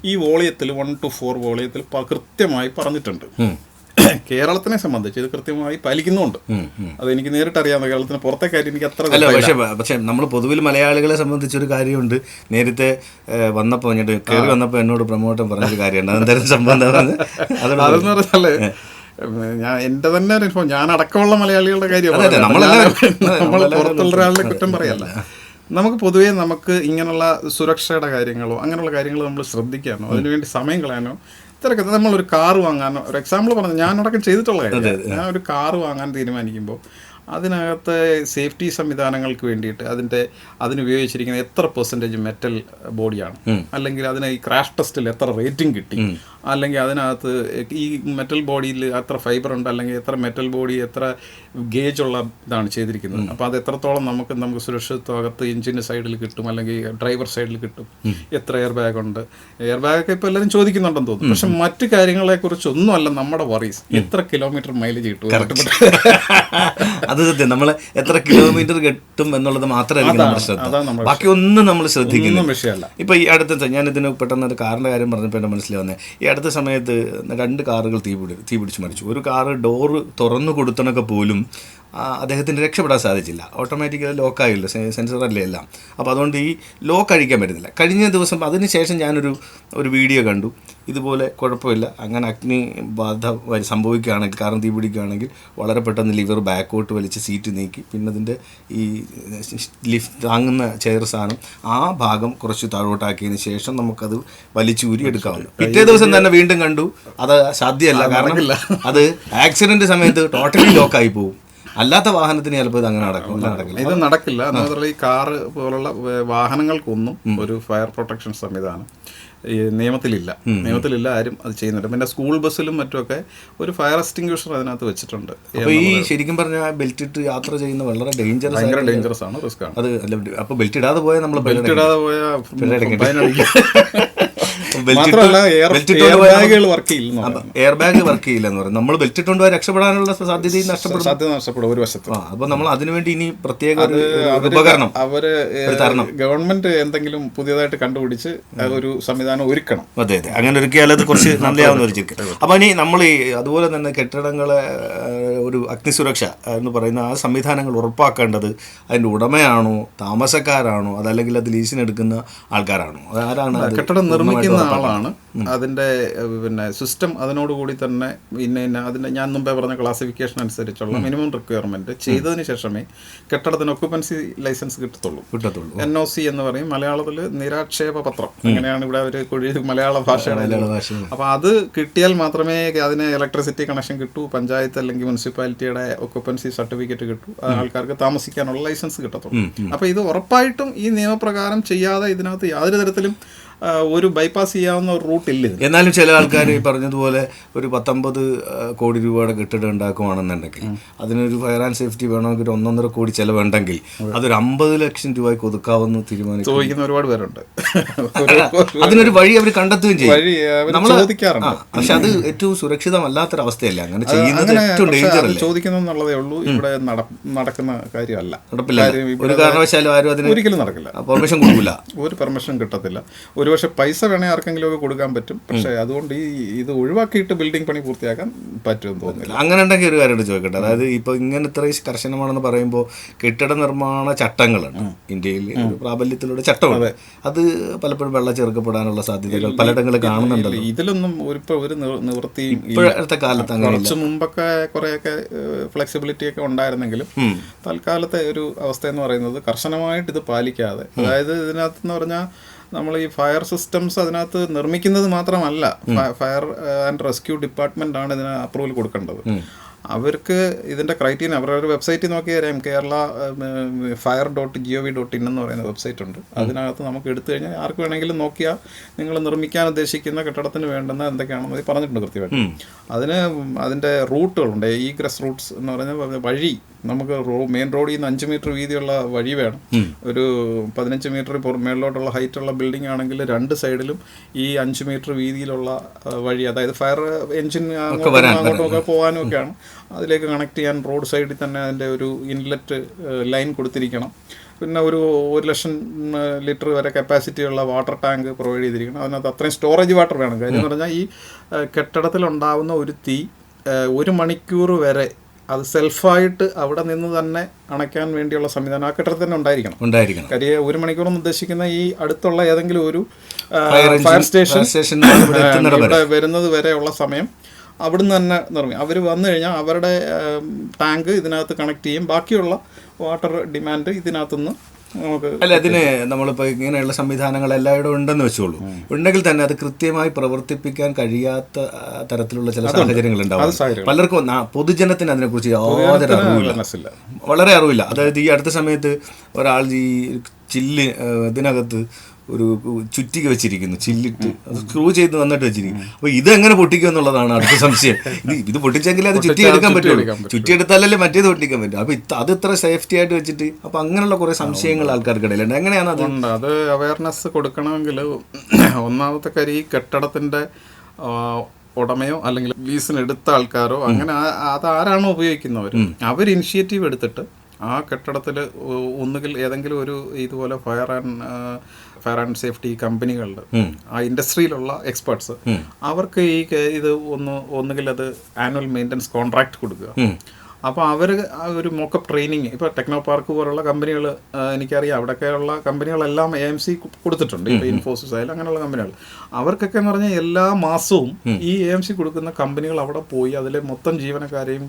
ഈ വോളിയത്തിൽ 1 to 4 വോളിയത്തിൽ കൃത്യമായി പറഞ്ഞിട്ടുണ്ട്. കേരളത്തിനെ സംബന്ധിച്ച് ഇത് കൃത്യമായി പാലിക്കുന്നുണ്ട്. അതെനിക്ക് നേരിട്ട് അറിയാവുന്ന, കേരളത്തിന് പുറത്തെ കാര്യം എനിക്ക് അത്ര. പക്ഷേ നമ്മൾ പൊതുവിൽ മലയാളികളെ സംബന്ധിച്ചൊരു കാര്യമുണ്ട്. നേരത്തെ വന്നപ്പോൾ കയറി വന്നപ്പോൾ എന്നോട് പ്രമോട്ടൻ പറഞ്ഞൊരു കാര്യമുണ്ട്. അതെന്തായാലും സംബന്ധം അതെന്ന് പറഞ്ഞാൽ എൻ്റെ തന്നെ ഒരു അനുഭവം, ഞാൻ അടക്കമുള്ള മലയാളികളുടെ കാര്യമാണ്, നമ്മൾ പുറത്തുള്ള ഒരാളുടെ കുറ്റം പറയല്ല. നമുക്ക് പൊതുവേ ഇങ്ങനെയുള്ള സുരക്ഷയുടെ കാര്യങ്ങളോ അങ്ങനെയുള്ള കാര്യങ്ങൾ നമ്മൾ ശ്രദ്ധിക്കാനോ അതിനുവേണ്ടി സമയം കളയാനോ തിരക്കത്ത്. നമ്മളൊരു കാറ് വാങ്ങാനോ, ഒരു എക്സാമ്പിൾ പറഞ്ഞു, ഞാനടക്കം ചെയ്തിട്ടുള്ള കാര്യം, ഞാൻ ഒരു കാറ് വാങ്ങാൻ തീരുമാനിക്കുമ്പോൾ അതിനകത്ത് സേഫ്റ്റി സംവിധാനങ്ങൾക്ക് വേണ്ടിയിട്ട് അതിനുപയോഗിച്ചിരിക്കുന്ന എത്ര % മെറ്റൽ ബോഡിയാണ്, അല്ലെങ്കിൽ അതിന് ഈ ക്രാഷ് ടെസ്റ്റിൽ എത്ര റേറ്റിംഗ് കിട്ടി, അല്ലെങ്കിൽ അതിനകത്ത് ഈ മെറ്റൽ ബോഡിയിൽ എത്ര ഫൈബർ ഉണ്ട്, അല്ലെങ്കിൽ എത്ര മെറ്റൽ ബോഡി എത്ര ഗേജ് ഉള്ള ഇതാണ് ചെയ്തിരിക്കുന്നത്. അപ്പോൾ അത് എത്രത്തോളം നമുക്ക് സുരക്ഷിതത്വം അകത്ത് എഞ്ചിൻ്റെ സൈഡിൽ കിട്ടും, അല്ലെങ്കിൽ ഡ്രൈവർ സൈഡിൽ കിട്ടും, എത്ര എയർ ബാഗ് ഉണ്ട്. എയർ ബാഗൊക്കെ ഇപ്പോൾ എല്ലാവരും ചോദിക്കുന്നുണ്ടെന്ന് തോന്നുന്നു. പക്ഷെ മറ്റു കാര്യങ്ങളെക്കുറിച്ചൊന്നും അല്ല നമ്മുടെ വറീസ്. എത്ര കിലോമീറ്റർ മൈലേജ് കിട്ടും, അത് സത്യം. നമ്മൾ എത്ര കിലോമീറ്റർ കിട്ടും എന്നുള്ളത് മാത്രമായിരിക്കും നമ്മുടെ ശ്രദ്ധ. ബാക്കി ഒന്നും നമ്മൾ ശ്രദ്ധിക്കുന്ന വിഷയമല്ല. ഇപ്പോൾ ഈ അടുത്ത ഞാൻ ഇതിന് പെട്ടെന്ന് ഒരു കാറിൻ്റെ കാര്യം പറഞ്ഞപ്പോൾ എൻ്റെ മനസ്സിലാവുന്നത്, ഈ അടുത്ത സമയത്ത് 2 കാറുകൾ തീ പിടിച്ച് മരിച്ചു. ഒരു കാറ് ഡോറ് തുറന്നു കൊടുത്തണൊക്കെ പോലും അദ്ദേഹത്തിന് രക്ഷപ്പെടാൻ സാധിച്ചില്ല. ഓട്ടോമാറ്റിക്കലി ലോക്കായില്ല, സെൻസറല്ലേ എല്ലാം. അപ്പോൾ അതുകൊണ്ട് ഈ ലോക്ക് അഴിക്കാൻ പറ്റുന്നില്ല. കഴിഞ്ഞ ദിവസം അതിന് ശേഷം ഞാനൊരു വീഡിയോ കണ്ടു. ഇതുപോലെ കുഴപ്പമില്ല, അങ്ങനെ അഗ്നിബാധ സംഭവിക്കുകയാണെങ്കിൽ, കാരണം തീ പിടിക്കുകയാണെങ്കിൽ വളരെ പെട്ടെന്ന് ലിവർ ബാക്കോട്ട് വലിച്ച് സീറ്റ് നീക്കി, പിന്നെ അതിൻ്റെ ഈ ലിഫ്റ്റ് താങ്ങുന്ന ചെയർ സാധനം ആ ഭാഗം കുറച്ച് താഴോട്ടാക്കിയതിന് ശേഷം നമുക്കത് വലിച്ചൂരി എടുക്കാവുന്നു. പിറ്റേ ദിവസം തന്നെ വീണ്ടും കണ്ടു അത് സാധ്യമല്ല. കാരണം അത് ആക്സിഡൻറ്റ് സമയത്ത് ടോട്ടലി ലോക്കായി പോകും. അല്ലാത്ത വാഹനത്തിന് ചിലപ്പോൾ ഇത് അങ്ങനെ നടക്കില്ല. ഇത് നടക്കില്ല. അതുപോലെ ഈ കാറ് പോലുള്ള വാഹനങ്ങൾക്കൊന്നും ഒരു ഫയർ പ്രൊട്ടക്ഷൻ സംവിധാനം ഈ നിയമത്തിലില്ല. ആരും അത് ചെയ്യുന്നുണ്ട്. പിന്നെ സ്കൂൾ ബസ്സിലും മറ്റുമൊക്കെ ഒരു ഫയർ എക്സ്റ്റിംഗ്വിഷർ അതിനകത്ത് വെച്ചിട്ടുണ്ട്. അപ്പോൾ ഈ ശരിക്കും പറഞ്ഞാൽ ബെൽറ്റ് ഇട്ട് യാത്ര ചെയ്യുന്ന വളരെ ഡേഞ്ചറസ് ആണ്, റിസ്ക് ആണ് അത്. അപ്പോൾ ബെൽറ്റ് ഇടാതെ പോയാൽ നമ്മൾ ബെൽറ്റ് ഇടാതെ പോയാൽ എയർ ബാഗ് വർക്ക് ചെയ്യില്ല എന്ന് പറയും. നമ്മൾ ബെൽറ്റ് ഇട്ടുകൊണ്ട് രക്ഷപ്പെടാനുള്ള സാധ്യത നഷ്ടപ്പെടും ഒരു വശത്ത്. അപ്പോൾ നമ്മൾ അതിനുവേണ്ടി ഇനി പ്രത്യേക ഉപകരണം ഗവൺമെന്റ് എന്തെങ്കിലും പുതിയതായിട്ട് കണ്ടുപിടിച്ച് ഒരു സംവിധാനം ഒരുക്കണം. അതെ, അങ്ങനെ ഒരുക്കിയാൽ അത് കുറച്ച് നല്ലതാവുന്ന ഒരു ചിക്ക്. അപ്പോൾ ഇനി നമ്മൾ അതുപോലെ തന്നെ കെട്ടിടങ്ങളെ ഒരു അഗ്നിസുരക്ഷ എന്ന് പറയുന്ന ആ സംവിധാനങ്ങൾ ഉറപ്പാക്കേണ്ടത് അതിൻ്റെ ഉടമയാണോ, താമസക്കാരാണോ, അതല്ലെങ്കിൽ അത് ലീസിനെടുക്കുന്ന ആൾക്കാരാണോ, ആരാണ്? കെട്ടിടം നിർമ്മിക്കുന്ന ആളാണ്. അതിൻ്റെ പിന്നെ സിസ്റ്റം അതിനോടുകൂടി തന്നെ അതിൻ്റെ ഞാൻ മുമ്പേ പറഞ്ഞ ക്ലാസിഫിക്കേഷൻ അനുസരിച്ചുള്ള മിനിമം റിക്വയർമെൻറ്റ് ചെയ്തതിന് ശേഷമേ കെട്ടിടത്തിന് ഒക്യുപ്പൻസി ലൈസൻസ് കിട്ടത്തുള്ളൂ. NOC എന്ന് പറയും, മലയാളത്തിൽ നിരാക്ഷേപ പത്രം. അങ്ങനെയാണ് ഇവിടെ അവർ മലയാള ഭാഷയുടെ. അപ്പോൾ അത് കിട്ടിയാൽ മാത്രമേ അതിന് ഇലക്ട്രിസിറ്റി കണക്ഷൻ കിട്ടൂ, പഞ്ചായത്ത് അല്ലെങ്കിൽ മുനിസിപ്പാലിറ്റിയുടെ ഒക്യുപ്പൻസി സർട്ടിഫിക്കറ്റ് കിട്ടൂ, ആൾക്കാർക്ക് താമസിക്കാനുള്ള ലൈസൻസ് കിട്ടത്തുള്ളൂ. അപ്പോൾ ഇത് ഉറപ്പായിട്ടും ഈ നിയമപ്രകാരം ചെയ്യാതെ ഇതിനകത്ത് യാതൊരു തരത്തിലും ഒരു ബൈപ്പാസ് ചെയ്യാവുന്ന ഒരു റൂട്ടില്ല. എന്നാലും ചില ആൾക്കാർ ഈ പറഞ്ഞതുപോലെ ഒരു 19 കോടി രൂപയുടെ കെട്ടിടം ഉണ്ടാക്കുവാണെന്നുണ്ടെങ്കിൽ അതിനൊരു ഫയർ ആൻഡ് സേഫ്റ്റി വേണമെങ്കിൽ 1.5 കോടി ചിലവുണ്ടെങ്കിൽ അതൊരു 50 ലക്ഷം രൂപയ്ക്ക് ഒതുക്കാവുന്ന തീരുമാനിക്കും. ചോദിക്കുന്ന ഒരുപാട് പേരുണ്ട്. അതിനൊരു വഴി അവർ കണ്ടെത്തുകയും ചെയ്യും. പക്ഷെ അത് ഏറ്റവും സുരക്ഷിതമല്ലാത്തൊരവസ്ഥയല്ല. അങ്ങനെ ചെയ്യുന്നത് ഏറ്റവും ഡേഞ്ചർ അല്ലേ? ചോദിക്കുന്നുള്ളതേ ഉള്ളൂ. ഇവിടെ നടക്കുന്ന കാര്യമല്ല. ഒരു കാരണവശാലും ആരും അതിന് ഒരിക്കലും നടക്കില്ല. പെർമിഷൻ കൊടുക്കില്ല. ഒരു പെർമിഷൻ കിട്ടത്തില്ല. ഒരുപക്ഷെ പൈസ വേണേൽ ആർക്കെങ്കിലും ഒക്കെ കൊടുക്കാൻ പറ്റും. പക്ഷേ അതുകൊണ്ട് ഇത് ഒഴിവാക്കിയിട്ട് ബിൽഡിംഗ് പണി പൂർത്തിയാക്കാൻ പറ്റുമെന്ന് തോന്നുന്നില്ല. അങ്ങനെ ഉണ്ടെങ്കിൽ ഒരു കാര്യം ചോദിക്കട്ടെ, അതായത് ഇപ്പോൾ ഇങ്ങനെ ഇത്രയും കർശനമാണെന്ന് പറയുമ്പോൾ കെട്ടിട നിർമ്മാണ ചട്ടങ്ങളുണ്ട് ഇന്ത്യയിൽ, പ്രാബല്യത്തിലൂടെ ചട്ടമുണ്ട്. അത് പലപ്പോഴും വെള്ളം ചേർക്കപ്പെടാനുള്ള സാധ്യതകൾ പലയിടങ്ങളിൽ കാണുന്നുണ്ടല്ലോ. ഇതിലൊന്നും ഒരു നിവൃത്തി ഇപ്പോഴത്തെ കാലത്ത് അങ്ങനെ കുറച്ച് മുമ്പൊക്കെ കുറേയൊക്കെ ഫ്ലെക്സിബിലിറ്റി ഒക്കെ ഉണ്ടായിരുന്നെങ്കിലും തൽക്കാലത്തെ ഒരു അവസ്ഥ എന്ന് പറയുന്നത് കർശനമായിട്ട് ഇത് പാലിക്കാതെ, അതായത് ഇതിനകത്തെന്ന് പറഞ്ഞാൽ നമ്മൾ ഈ ഫയർ സിസ്റ്റംസ് അതിനകത്ത് നിർമ്മിക്കുന്നത് മാത്രമല്ല, ഫയർ ആൻഡ് റെസ്ക്യൂ ഡിപ്പാർട്ട്മെൻ്റ് ആണ് ഇതിന് അപ്രൂവൽ കൊടുക്കേണ്ടത്. അവർക്ക് ഇതിൻ്റെ ക്രൈറ്റീരിയ അവരുടെ വെബ്സൈറ്റിൽ നോക്കിയാൽ അറിയാം. കേരള fire.gov.in എന്ന് പറയുന്ന വെബ്സൈറ്റ് ഉണ്ട്. അതിനകത്ത് നമുക്ക് എടുത്തു കഴിഞ്ഞാൽ ആർക്ക് വേണമെങ്കിലും നോക്കിയാൽ നിങ്ങൾ നിർമ്മിക്കാൻ ഉദ്ദേശിക്കുന്ന കെട്ടിടത്തിന് വേണ്ടുന്ന എന്തൊക്കെയാണെന്ന് പറഞ്ഞിട്ടുണ്ട് കൃത്യമായിട്ട്. അതിൻ്റെ റൂട്ടുകളുണ്ട്. ഈഗ്രസ് റൂട്ട്സ് എന്ന് പറഞ്ഞാൽ വഴി. നമുക്ക് മെയിൻ റോഡിൽ നിന്ന് 5 മീറ്റർ വീതിയുള്ള വഴി വേണം. ഒരു 15 മീറ്റർ മേളിലോട്ടുള്ള ഹൈറ്റുള്ള ബിൽഡിംഗ് ആണെങ്കിൽ 2 സൈഡിലും ഈ 5 മീറ്റർ വീതിയിലുള്ള വഴി, അതായത് ഫയർ എഞ്ചിൻ അങ്ങോട്ടുമൊക്കെ പോകാനും ഒക്കെയാണ്. അതിലേക്ക് കണക്ട് ചെയ്യാൻ റോഡ് സൈഡിൽ തന്നെ അതിൻ്റെ ഒരു ഇൻലെറ്റ് ലൈൻ കൊടുത്തിരിക്കണം. പിന്നെ ഒരു 1,00,000 ലിറ്റർ വരെ കപ്പാസിറ്റിയുള്ള വാട്ടർ ടാങ്ക് പ്രൊവൈഡ് ചെയ്തിരിക്കണം. അതിനകത്ത് അത്രയും സ്റ്റോറേജ് വാട്ടർ വേണം. കാര്യം എന്ന് പറഞ്ഞാൽ ഈ കെട്ടിടത്തിലുണ്ടാവുന്ന ഒരു തീ 1 മണിക്കൂർ വരെ അത് സെൽഫായിട്ട് അവിടെ നിന്ന് തന്നെ അണയ്ക്കാൻ വേണ്ടിയുള്ള സംവിധാനം ആ കെട്ടിടത്തിൽ തന്നെ ഉണ്ടായിരിക്കണം. കാര്യം 1 മണിക്കൂറെന്ന് ഉദ്ദേശിക്കുന്ന ഈ അടുത്തുള്ള ഏതെങ്കിലും ഒരു ഫയർ സ്റ്റേഷൻ ഇവിടെ വരുന്നത് വരെയുള്ള സമയം അവിടുന്ന് തന്നെ നിർമ്മിക്കും. അവർ വന്നു കഴിഞ്ഞാൽ അവരുടെ ടാങ്ക് ഇതിനകത്ത് കണക്ട് ചെയ്യും. ബാക്കിയുള്ള വാട്ടർ ഡിമാൻഡ് ഇതിനകത്തുനിന്ന് അല്ല. അതിന് നമ്മളിപ്പോൾ ഇങ്ങനെയുള്ള സംവിധാനങ്ങൾ എല്ലായിടവും ഉണ്ടെന്ന് വെച്ചോളൂ. ഉണ്ടെങ്കിൽ തന്നെ അത് കൃത്യമായി പ്രവർത്തിപ്പിക്കാൻ കഴിയാത്ത തരത്തിലുള്ള ചില സാഹചര്യങ്ങൾ ഉണ്ടാവും. പലർക്കും പൊതുജനത്തിന് അതിനെക്കുറിച്ച് യാതൊരു അറിവില്ല, വളരെ അറിവില്ല. അതായത് ഈ അടുത്ത സമയത്ത് ഒരാൾ ഈ ഇതിനകത്ത് ഒരു ചുറ്റിക വെച്ചിരിക്കുന്നു, ചില്ലിട്ട് അത് സ്ക്രൂ ചെയ്ത് വന്നിട്ട് വെച്ചിരിക്കുന്നു. അപ്പോൾ ഇതെങ്ങനെ പൊട്ടിക്കും എന്നുള്ളതാണ് അടുത്ത സംശയം. ഇത് പൊട്ടിച്ചെങ്കിലേ അത് ചുറ്റിയെടുക്കാൻ പറ്റുള്ളൂ, ചുറ്റിയെടുത്താലല്ലേ മറ്റേത് പൊട്ടിക്കാൻ പറ്റും. അപ്പോൾ അത് ഇത്ര സേഫ്റ്റി ആയിട്ട് വെച്ചിട്ട്, അപ്പോൾ അങ്ങനെയുള്ള കുറേ സംശയങ്ങൾ ആൾക്കാർക്കിടയിലുണ്ട്. എങ്ങനെയാണ് അത്? അത് അവയർനെസ് കൊടുക്കണമെങ്കിൽ ഒന്നാമത്തെ കാര്യം ഈ കെട്ടിടത്തിൻ്റെ ഉടമയോ അല്ലെങ്കിൽ ലീസിന് എടുത്ത ആൾക്കാരോ അങ്ങനെ അതാരാണോ ഉപയോഗിക്കുന്നവർ, അവർ ഇനിഷ്യേറ്റീവ് എടുത്തിട്ട് ആ കെട്ടിടത്തിൽ ഒന്നുകിൽ ഏതെങ്കിലും ഒരു ഇതുപോലെ ഫയർ ആൻഡ് സേഫ്റ്റി കമ്പനികളുടെ ആ ഇൻഡസ്ട്രിയിലുള്ള എക്സ്പേർട്സ് അവർക്ക് ഇത് ഒന്നുകിൽ അത് ആനുവൽ മെയിൻ്റനൻസ് കോൺട്രാക്ട് കൊടുക്കുക. അപ്പോൾ അവർ ഒരു മോക്കപ്പ് ട്രെയിനിങ്, ഇപ്പോൾ ടെക്നോ പാർക്ക് പോലുള്ള കമ്പനികൾ എനിക്കറിയാം, അവിടെയൊക്കെയുള്ള കമ്പനികളെല്ലാം AMC കൊടുത്തിട്ടുണ്ട്. ഇപ്പോൾ ഇൻഫോസിസ് ആയാലും അങ്ങനെയുള്ള കമ്പനികൾ, അവർക്കൊക്കെ എന്ന് പറഞ്ഞാൽ എല്ലാ മാസവും ഈ AMC കൊടുക്കുന്ന കമ്പനികൾ അവിടെ പോയി അതിലെ മൊത്തം ജീവനക്കാരെയും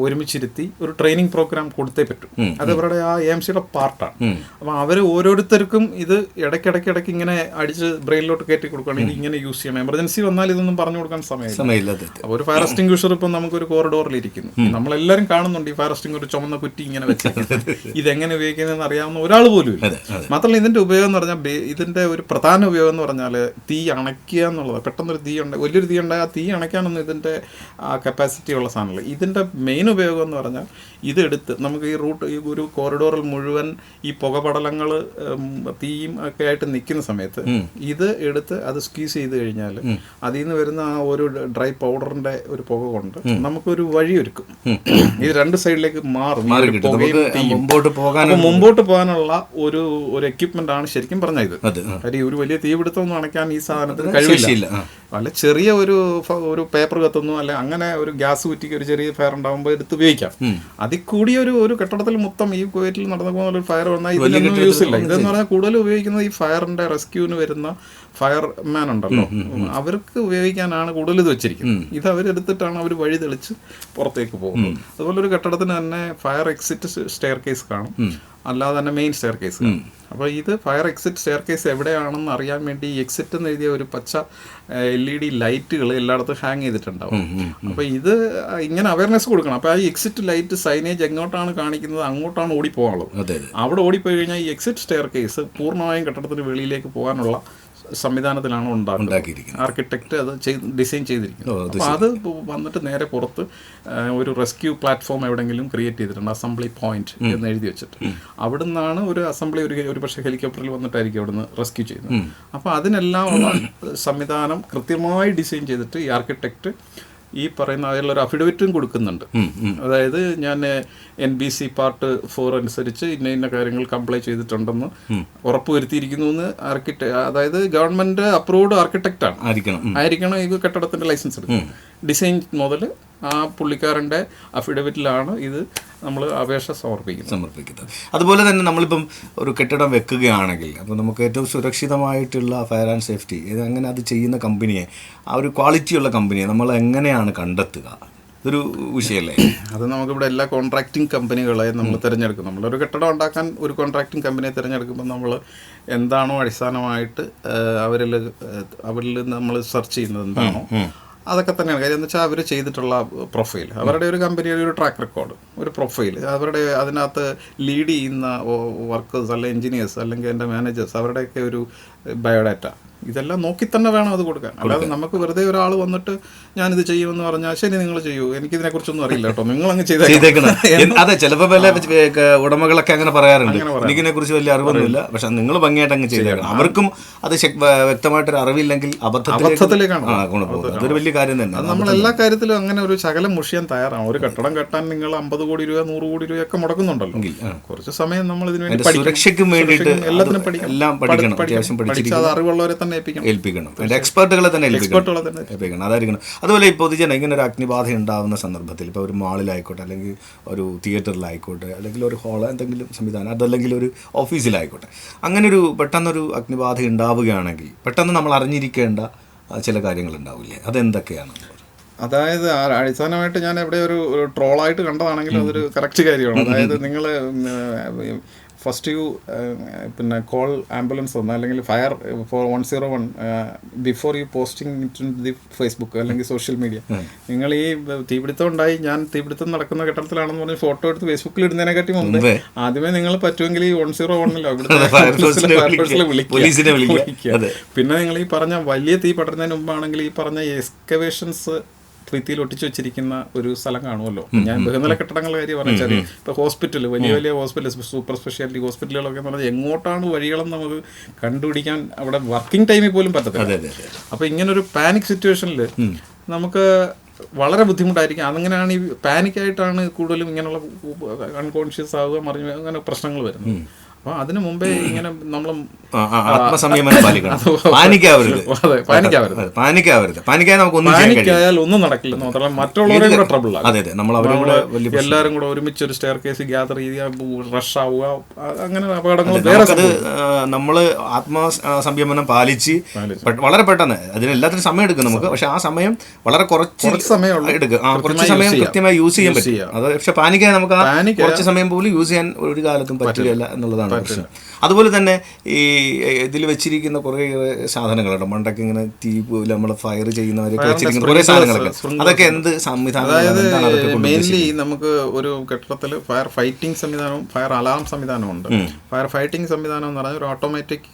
ഒരുമിച്ചിരുത്തി ഒരു ട്രെയിനിങ് പ്രോഗ്രാം കൊടുത്തേ പറ്റും. അത് അവരുടെ ആ AMCയുടെ പാർട്ടാണ്. അപ്പം അവർ ഓരോരുത്തർക്കും ഇത് ഇടയ്ക്കിടയ്ക്ക് ഇങ്ങനെ അടിച്ച് ബ്രെയിനിലോട്ട് കയറ്റി കൊടുക്കുകയാണ്, ഇത് ഇങ്ങനെ യൂസ് ചെയ്യണം, എമർജൻസി വന്നാൽ ഇതൊന്നും പറഞ്ഞു കൊടുക്കാൻ സമയമില്ല. അപ്പോൾ ഒരു ഫയർ എക്സ്റ്റിംഗ്വിഷർ ഇപ്പം നമുക്കൊരു കോറിഡോറിൽ ഇരിക്കുന്നു, നമ്മളെല്ലാവരും കാണുന്നുണ്ട് ഈ ഫയർ എക്സ്റ്റിംഗ്വിഷർ ചുമന്ന കുറ്റി ഇങ്ങനെ വെച്ചിരിക്കുന്നത്, ഇതെങ്ങനെ ഉപയോഗിക്കുന്നതെന്ന് അറിയാവുന്ന ഒരാൾ പോലും ഇല്ല. മാത്രമല്ല ഇതിൻ്റെ ഉപയോഗം എന്ന് പറഞ്ഞാൽ, ഇതിൻ്റെ ഒരു പ്രധാന ഉപയോഗം എന്ന് പറഞ്ഞാൽ തീ അണയ്ക്കുക എന്നുള്ളത്. പെട്ടെന്നൊരു തീ ഉണ്ട്, വലിയൊരു തീ ഉണ്ടായാൽ ആ തീ അണയ്ക്കാനൊന്നും ഇതിൻ്റെ കപ്പാസിറ്റി ഉള്ള സാധനമല്ല. ഇതിൻ്റെ മെയിൻ ഉപയോഗം എന്ന് പറഞ്ഞാൽ ഇതെടുത്ത് നമുക്ക് ഈ ഒരു കോറിഡോറിൽ മുഴുവൻ ഈ പുകപടലങ്ങൾ തീയും ഒക്കെ ആയിട്ട് നിൽക്കുന്ന സമയത്ത് ഇത് എടുത്ത് അത് സ്ക്വീസ് ചെയ്ത് കഴിഞ്ഞാൽ അതിൽ നിന്ന് വരുന്ന ആ ഒരു ഡ്രൈ പൗഡറിന്റെ ഒരു പുക കൊണ്ട് നമുക്കൊരു വഴിയൊരുക്കും. ഇത് രണ്ട് സൈഡിലേക്ക് മാറും. മുമ്പോട്ട് പോകാനുള്ള ഒരു എക്യുപ്മെന്റ് ആണ് ശരിക്കും പറഞ്ഞാൽ ഇത്. കാര്യം ഒരു വലിയ തീപിടുത്തമൊന്നും അണയ്ക്കാൻ ഈ സാധനത്തിന് കഴിവില്ല. അല്ല ചെറിയ ഒരു പേപ്പർ കത്തുന്നു, അല്ലെ അങ്ങനെ ഒരു ഗ്യാസ് കുറ്റിക്ക് ഒരു ചെറിയ ഫയർ ഉണ്ടാകുമ്പോൾ എടുത്ത് ഉപയോഗിക്കാം. അതിൽ കൂടിയ ഒരു കെട്ടിടത്തിൽ മൊത്തം ഈ കുവൈറ്റിൽ നടന്നു പോകുന്ന ഒരു ഫയർ വന്നാൽ ഇതിലൊന്നും യൂസ് ഇല്ല. ഇതെന്ന് പറഞ്ഞാൽ കൂടുതൽ ഉപയോഗിക്കുന്നത് ഈ ഫയറിന്റെ റെസ്ക്യൂവിന് വരുന്ന ഫയർമാൻ ഉണ്ടല്ലോ, അവർക്ക് ഉപയോഗിക്കാനാണ് കൂടുതൽ ഇത് വെച്ചിരിക്കുന്നത്. ഇത് അവരെടുത്തിട്ടാണ് അവർ വഴി തെളിച്ച് പുറത്തേക്ക് പോകുന്നത്. അതുപോലെ ഒരു കെട്ടിടത്തിന് തന്നെ ഫയർ എക്സിറ്റ് സ്റ്റെയർ കേസ് കാണും, അല്ലാതെ തന്നെ മെയിൻ സ്റ്റെയർ കേസ് കാണും. അപ്പോൾ ഇത് ഫയർ എക്സിറ്റ് സ്റ്റെയർ കേസ് എവിടെയാണെന്ന് അറിയാൻ വേണ്ടി എക്സിറ്റ് എന്ന് എഴുതിയ ഒരു പച്ച LED ലൈറ്റുകൾ എല്ലായിടത്തും ഹാങ് ചെയ്തിട്ടുണ്ടാവും. അപ്പോൾ ഇത് ഇങ്ങനെ അവയർനെസ് കൊടുക്കണം. അപ്പോൾ ആ എക്സിറ്റ് ലൈറ്റ് സൈനേജ് എങ്ങോട്ടാണ് കാണിക്കുന്നത് അങ്ങോട്ടാണ് ഓടിപ്പോകാനുള്ളത്. അവിടെ ഓടിപ്പോയി കഴിഞ്ഞാൽ ഈ എക്സിറ്റ് സ്റ്റെയർ കേസ് പൂർണ്ണമായും കെട്ടിടത്തിന് വെളിയിലേക്ക് പോകാനുള്ള സംവിധാനത്തിലാണ് ഉണ്ടാക്കിയിരിക്കുന്നത്. ആർക്കിടെക്റ്റ് അത് ഡിസൈൻ ചെയ്തിരിക്കുന്നത്. അപ്പോൾ അത് വന്നിട്ട് നേരെ പുറത്ത് ഒരു റെസ്ക്യൂ പ്ലാറ്റ്ഫോം എവിടെയെങ്കിലും ക്രിയേറ്റ് ചെയ്തിട്ടുണ്ട്, അസംബ്ലി പോയിന്റ് എന്ന് എഴുതി വെച്ചിട്ട്. അവിടെ നിന്നാണ് ഒരു അസംബ്ലി ഒരു പക്ഷേ ഹെലികോപ്റ്ററിൽ വന്നിട്ടായിരിക്കും അവിടുന്ന് റെസ്ക്യൂ ചെയ്യുന്നത്. അപ്പോൾ അതിനെല്ലാം ഉള്ള സംവിധാനം കൃത്യമായി ഡിസൈൻ ചെയ്തിട്ട് ഈ ആർക്കിടെക്റ്റ് ഈ പറയുന്ന അതിലൊരു അഫിഡവിറ്റും കൊടുക്കുന്നുണ്ട്. അതായത് ഞാൻ NBC പാർട്ട് 4 അനുസരിച്ച് ഇന്ന കാര്യങ്ങൾ കംപ്ലൈ ചെയ്തിട്ടുണ്ടെന്ന് ഉറപ്പുവരുത്തിയിരിക്കുന്നു എന്ന് അതായത് ഗവൺമെന്റ് അപ്രൂവ്ഡ് ആർക്കിടെക്റ്റ് ആയിരിക്കണം ഈ കെട്ടിടത്തിന്റെ ലൈസൻസ് എടുക്കുന്നത്. ഡിസൈൻ മുതൽ ആ പുള്ളിക്കാരൻ്റെ അഫിഡവിറ്റിലാണ് ഇത് നമ്മൾ അപേക്ഷ സമർപ്പിക്കുന്നത്. അതുപോലെ തന്നെ നമ്മളിപ്പം ഒരു കെട്ടിടം വെക്കുകയാണെങ്കിൽ അപ്പോൾ നമുക്ക് ഏറ്റവും സുരക്ഷിതമായിട്ടുള്ള ഫയർ ആൻഡ് സേഫ്റ്റി അങ്ങനെ അത് ചെയ്യുന്ന കമ്പനിയെ, ആ ഒരു ക്വാളിറ്റിയുള്ള കമ്പനിയെ നമ്മൾ എങ്ങനെയാണ് കണ്ടെത്തുക? ഇതൊരു വിഷയമല്ലേ? അത് നമുക്കിവിടെ എല്ലാ കോൺട്രാക്റ്റിംഗ് കമ്പനികളെ നമ്മൾ തിരഞ്ഞെടുക്കും. നമ്മളൊരു കെട്ടിടം ഉണ്ടാക്കാൻ ഒരു കോൺട്രാക്റ്റിംഗ് കമ്പനിയെ തിരഞ്ഞെടുക്കുമ്പോൾ നമ്മൾ എന്താണോ അടിസ്ഥാനമായിട്ട് അവരിൽ നമ്മൾ സെർച്ച് ചെയ്യുന്നത് എന്താണോ അതൊക്കെ തന്നെയാണ് കാര്യം. എന്ന് വെച്ചാൽ അവർ ചെയ്തിട്ടുള്ള പ്രൊഫൈൽ, അവരുടെ ഒരു കമ്പനിയുടെ ഒരു ട്രാക്ക് റെക്കോർഡ്, ഒരു പ്രൊഫൈൽ, അവരുടെ അതിനകത്ത് ലീഡ് ചെയ്യുന്ന വർക്കേഴ്സ് അല്ലെങ്കിൽ എഞ്ചിനീയേഴ്സ് അല്ലെങ്കിൽ എൻ്റെ മാനേജേഴ്സ് അവരുടെയൊക്കെ ഒരു ബയോഡാറ്റ, ഇതെല്ലാം നോക്കി തന്നെ വേണം അത് കൊടുക്കാൻ. അല്ലാതെ നമുക്ക് വെറുതെ ഒരാൾ വന്നിട്ട് ഞാനിത് ചെയ്യുമെന്ന് പറഞ്ഞാൽ ശരി നിങ്ങൾ ചെയ്യൂ, എനിക്കിതിനെ കുറിച്ചൊന്നും അറിയില്ല കേട്ടോ, നിങ്ങൾ അങ്ങ് ചെയ്തേക്കണം. അതെ, ചിലപ്പോൾ വല്ല ഉടമകളൊക്കെ അങ്ങനെ പറയാറുണ്ട്, എനിക്കിതിനെ കുറിച്ച് വലിയ അറിവൊന്നുമില്ല, പക്ഷെ നിങ്ങൾ ഭംഗിയായിട്ട് അങ്ങ് ചെയ്തേക്കണം. അവർക്കും അത് വ്യക്തമായിട്ടൊരു അറിവില്ലെങ്കിൽ അബദ്ധത്തിലേക്കാണ് കൊണ്ടുപോകുന്നത്. അതൊരു വലിയ കാര്യം തന്നെ. അത് നമ്മൾ എല്ലാ കാര്യത്തിലും അങ്ങനെ ഒരു ശകലം മുഷിയാൻ തയ്യാറാണ്. ഒരു കെട്ടിടം കെട്ടാൻ നിങ്ങൾ 50 കോടി രൂപ 100 കോടി രൂപയൊക്കെ മുടക്കുന്നുണ്ടല്ലോ. കുറച്ച് സമയം നമ്മൾ ഇതിന് വേണ്ടി സുരക്ഷയ്ക്കും വേണ്ടിയിട്ട് എല്ലാത്തിനും പഠിക്കണം, പഠിച്ചാൽ അറിവുള്ളവരെ തന്നെ ഏൽപ്പിക്കണം, എക്സ്പെർട്ടുകളെ തന്നെ ഏൽപ്പിക്കണം. അതായിരിക്കണം. അതുപോലെ ഈ പൊതുജനം ഇങ്ങനെ ഒരു അഗ്നിബാധ ഉണ്ടാകുന്ന സന്ദർഭത്തിൽ ഇപ്പോൾ ഒരു മാളിലായിക്കോട്ടെ, അല്ലെങ്കിൽ ഒരു തിയേറ്ററിലായിക്കോട്ടെ, അല്ലെങ്കിൽ ഒരു ഹാൾ എന്തെങ്കിലും സംവിധാനം, അതല്ലെങ്കിൽ ഒരു ഓഫീസിലായിക്കോട്ടെ, അങ്ങനെ ഒരു പെട്ടെന്നൊരു അഗ്നിബാധ ഉണ്ടാവുകയാണെങ്കിൽ പെട്ടെന്ന് നമ്മൾ അറിഞ്ഞിരിക്കേണ്ട ചില കാര്യങ്ങൾ ഉണ്ടാവില്ലേ? അതെന്തൊക്കെയാണ്? അതായത് അടിസ്ഥാനമായിട്ട് ഞാൻ എവിടെ ഒരു ട്രോളായിട്ട് കണ്ടതാണെങ്കിൽ അതൊരു കറക്റ്റ് കാര്യമാണ്. അതായത് നിങ്ങൾ ഫസ്റ്റ് യു പിന്നെ കോൾ ആംബുലൻസ് ഒന്ന് അല്ലെങ്കിൽ fire for 101 before you posting in the Facebook അല്ലെങ്കിൽ സോഷ്യൽ മീഡിയ. നിങ്ങൾ ഈ തീപിടുത്തം ഉണ്ടായി, ഞാൻ തീപിടുത്തം നടക്കുന്ന ഘട്ടത്തിലാണെന്ന് പറഞ്ഞ് ഫോട്ടോ എടുത്ത് ഫേസ്ബുക്കിൽ ഇടുന്നതിനെക്കാട്ടി മുമ്പ് ആദ്യമേ നിങ്ങൾ പറ്റുമെങ്കിൽ ഈ 101 വിളിക്കുക. പിന്നെ നിങ്ങൾ ഈ പറഞ്ഞ വലിയ തീ പടരുന്നതിന് മുമ്പാണെങ്കിൽ ഈ പറഞ്ഞ എക്സ്കവേഷൻസ് ഭിത്തിയിൽ ഒട്ടിച്ചു വെച്ചിരിക്കുന്ന ഒരു സ്ഥലം കാണുമല്ലോ. ഞാൻ ബഹുനില കെട്ടിടങ്ങളുടെ കാര്യം പറഞ്ഞാൽ ഇപ്പോൾ ഹോസ്പിറ്റൽ, വലിയ വലിയ ഹോസ്പിറ്റൽ, സൂപ്പർ സ്പെഷ്യാലിറ്റി ഹോസ്പിറ്റലുകളൊക്കെ എന്ന് പറഞ്ഞാൽ എങ്ങോട്ടാണ് വഴികളെന്ന് നമുക്ക് കണ്ടുപിടിക്കാൻ അവിടെ വർക്കിംഗ് ടൈമിൽ പോലും പറ്റത്തില്ല. അപ്പോൾ ഇങ്ങനൊരു പാനിക് സിറ്റുവേഷനിൽ നമുക്ക് വളരെ ബുദ്ധിമുട്ടായിരിക്കും. അതങ്ങനെയാണ് ഈ പാനിക്കായിട്ടാണ് കൂടുതലും ഇങ്ങനെയുള്ള അൺകോൺഷ്യസ് ആവുക, മറിഞ്ഞ് അങ്ങനെ പ്രശ്നങ്ങൾ വരുന്നത്. അപ്പോൾ അതിനു മുമ്പേ ഇങ്ങനെ നമ്മൾ ആത്മസംയമനം പാലിക്കണം. പാനിക്കാവരുത്. പാനിക്കായാൽ ഒന്നും നടക്കില്ല. മാത്രമല്ല മറ്റുള്ളവരെ കൂടെ ട്രബിൾ ആകും. എല്ലാവരും കൂടെ ഒരുമിച്ച് ഒരു സ്റ്റെയർ കേസ് ഗ്യാദർ ചെയ്യുക, റഷ് ആവുക, അങ്ങനെ അപകടങ്ങൾ വേറെ. നമ്മൾ ആത്മസംയമനം പാലിച്ച് വളരെ പെട്ടെന്ന് അതിനെല്ലാത്തിനും സമയം എടുക്കും നമുക്ക്. പക്ഷെ ആ സമയം വളരെ കുറച്ച് സമയം എടുക്കും. കുറച്ച് സമയം കൃത്യമായി യൂസ് ചെയ്യാൻ പറ്റും. അത് പക്ഷെ പാനിക്കാൻ നമുക്ക് കുറച്ച് സമയം പോലും യൂസ് ചെയ്യാൻ ഒരു കാലത്തും പറ്റില്ല എന്നുള്ളതാണ് പ്രശ്നം. അതുപോലെ തന്നെ ഈ ഇതിൽ വെച്ചിരിക്കുന്ന കുറേ സാധനങ്ങളുണ്ട്. മണ്ടൊക്കെ ഇങ്ങനെ തീ പോലെ നമ്മൾ ഫയർ ചെയ്യുന്നവരൊക്കെ വെച്ചിരിക്കുന്ന കുറേ സാധനങ്ങളൊക്കെ, അതൊക്കെ എന്ത് സംവിധാനം? അതായത് മെയിൻലി നമുക്ക് ഒരു കെട്ടിടത്തിൽ ഫയർ ഫൈറ്റിംഗ് സംവിധാനവും ഫയർ അലാം സംവിധാനവും ഉണ്ട്. ഫയർ ഫൈറ്റിംഗ് സംവിധാനം എന്ന് പറഞ്ഞാൽ ഒരു ഓട്ടോമാറ്റിക്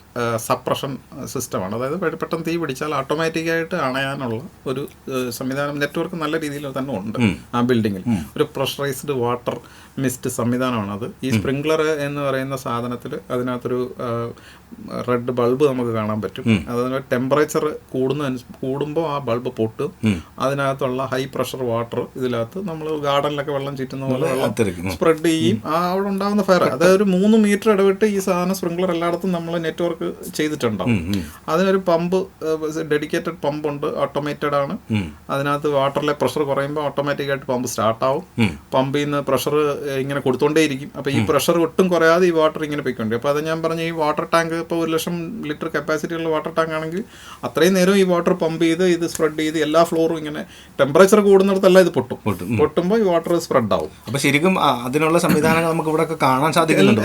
സപ്രഷൻ സിസ്റ്റമാണ്. അതായത് പെട്ടെന്ന് തീ പിടിച്ചാൽ ഓട്ടോമാറ്റിക്കായിട്ട് അണയാനുള്ള ഒരു സംവിധാനം, നെറ്റ്വർക്ക് നല്ല രീതിയിൽ തന്നെ ഉണ്ട് ആ ബിൽഡിങ്ങിൽ. ഒരു പ്രഷറൈസ്ഡ് വാട്ടർ മിസ്റ്റ് സംവിധാനമാണത്. ഈ സ്പ്രിംഗ്ലർ എന്ന് പറയുന്ന സാധനത്തിൽ അതിനകത്തൊരു റെഡ് ബൾബ് നമുക്ക് കാണാൻ പറ്റും. അതിന് ടെമ്പറേച്ചർ കൂടുമ്പോൾ ആ ബൾബ് പൊട്ടും. അതിനകത്തുള്ള ഹൈ പ്രഷർ വാട്ടർ ഇതിനകത്ത് നമ്മൾ ഗാർഡനിലൊക്കെ വെള്ളം ചീറ്റുന്ന പോലെ വെള്ളം സ്പ്രെഡ് ചെയ്യും. അവിടെ ഉണ്ടാകുന്ന ഫയർ, അതായത് ഒരു 3 മീറ്റർ ഇടവിട്ട് ഈ സാധനം സ്പ്രിംഗ്ലർ എല്ലായിടത്തും നമ്മൾ നെറ്റ്വർക്ക് ചെയ്തിട്ടുണ്ടാവും. അതിനൊരു പമ്പ്, ഡെഡിക്കേറ്റഡ് പമ്പ് ഉണ്ട്, ഓട്ടോമേറ്റഡ് ആണ്. അതിനകത്ത് വാട്ടറിലെ പ്രഷർ കുറയുമ്പോൾ ഓട്ടോമാറ്റിക്കായിട്ട് പമ്പ് സ്റ്റാർട്ടാവും. പമ്പിൽ നിന്ന് പ്രഷർ ഇങ്ങനെ കൊടുത്തോണ്ടേയിരിക്കും. അപ്പോൾ ഈ പ്രഷർ ഒട്ടും കുറയാതെ ഈ വാട്ടർ ഇങ്ങനെ പോയിക്കൊണ്ട്. അപ്പോൾ അത് ഞാൻ പറഞ്ഞ ഈ വാട്ടർ ടാങ്ക് ഇപ്പോൾ 1,00,000 ലിറ്റർ കപ്പാസിറ്റി ഉള്ള വാട്ടർ ടാങ്ക് ആണെങ്കിൽ അത്രയും നേരം ഈ വാട്ടർ പമ്പ് ചെയ്ത് ഇത് സ്പ്രെഡ് ചെയ്ത് എല്ലാ ഫ്ലോറും ഇങ്ങനെ ടെമ്പറേച്ചർ കൂടുന്നിടത്തല്ല ഇത് പൊട്ടുമ്പോൾ ഈ വാട്ടർ സ്പ്രെഡ് ആവും. അപ്പോൾ ശരിക്കും അതിനുള്ള സംവിധാനങ്ങൾ നമുക്ക് ഇവിടെ കാണാൻ സാധിക്കുന്നുണ്ട്.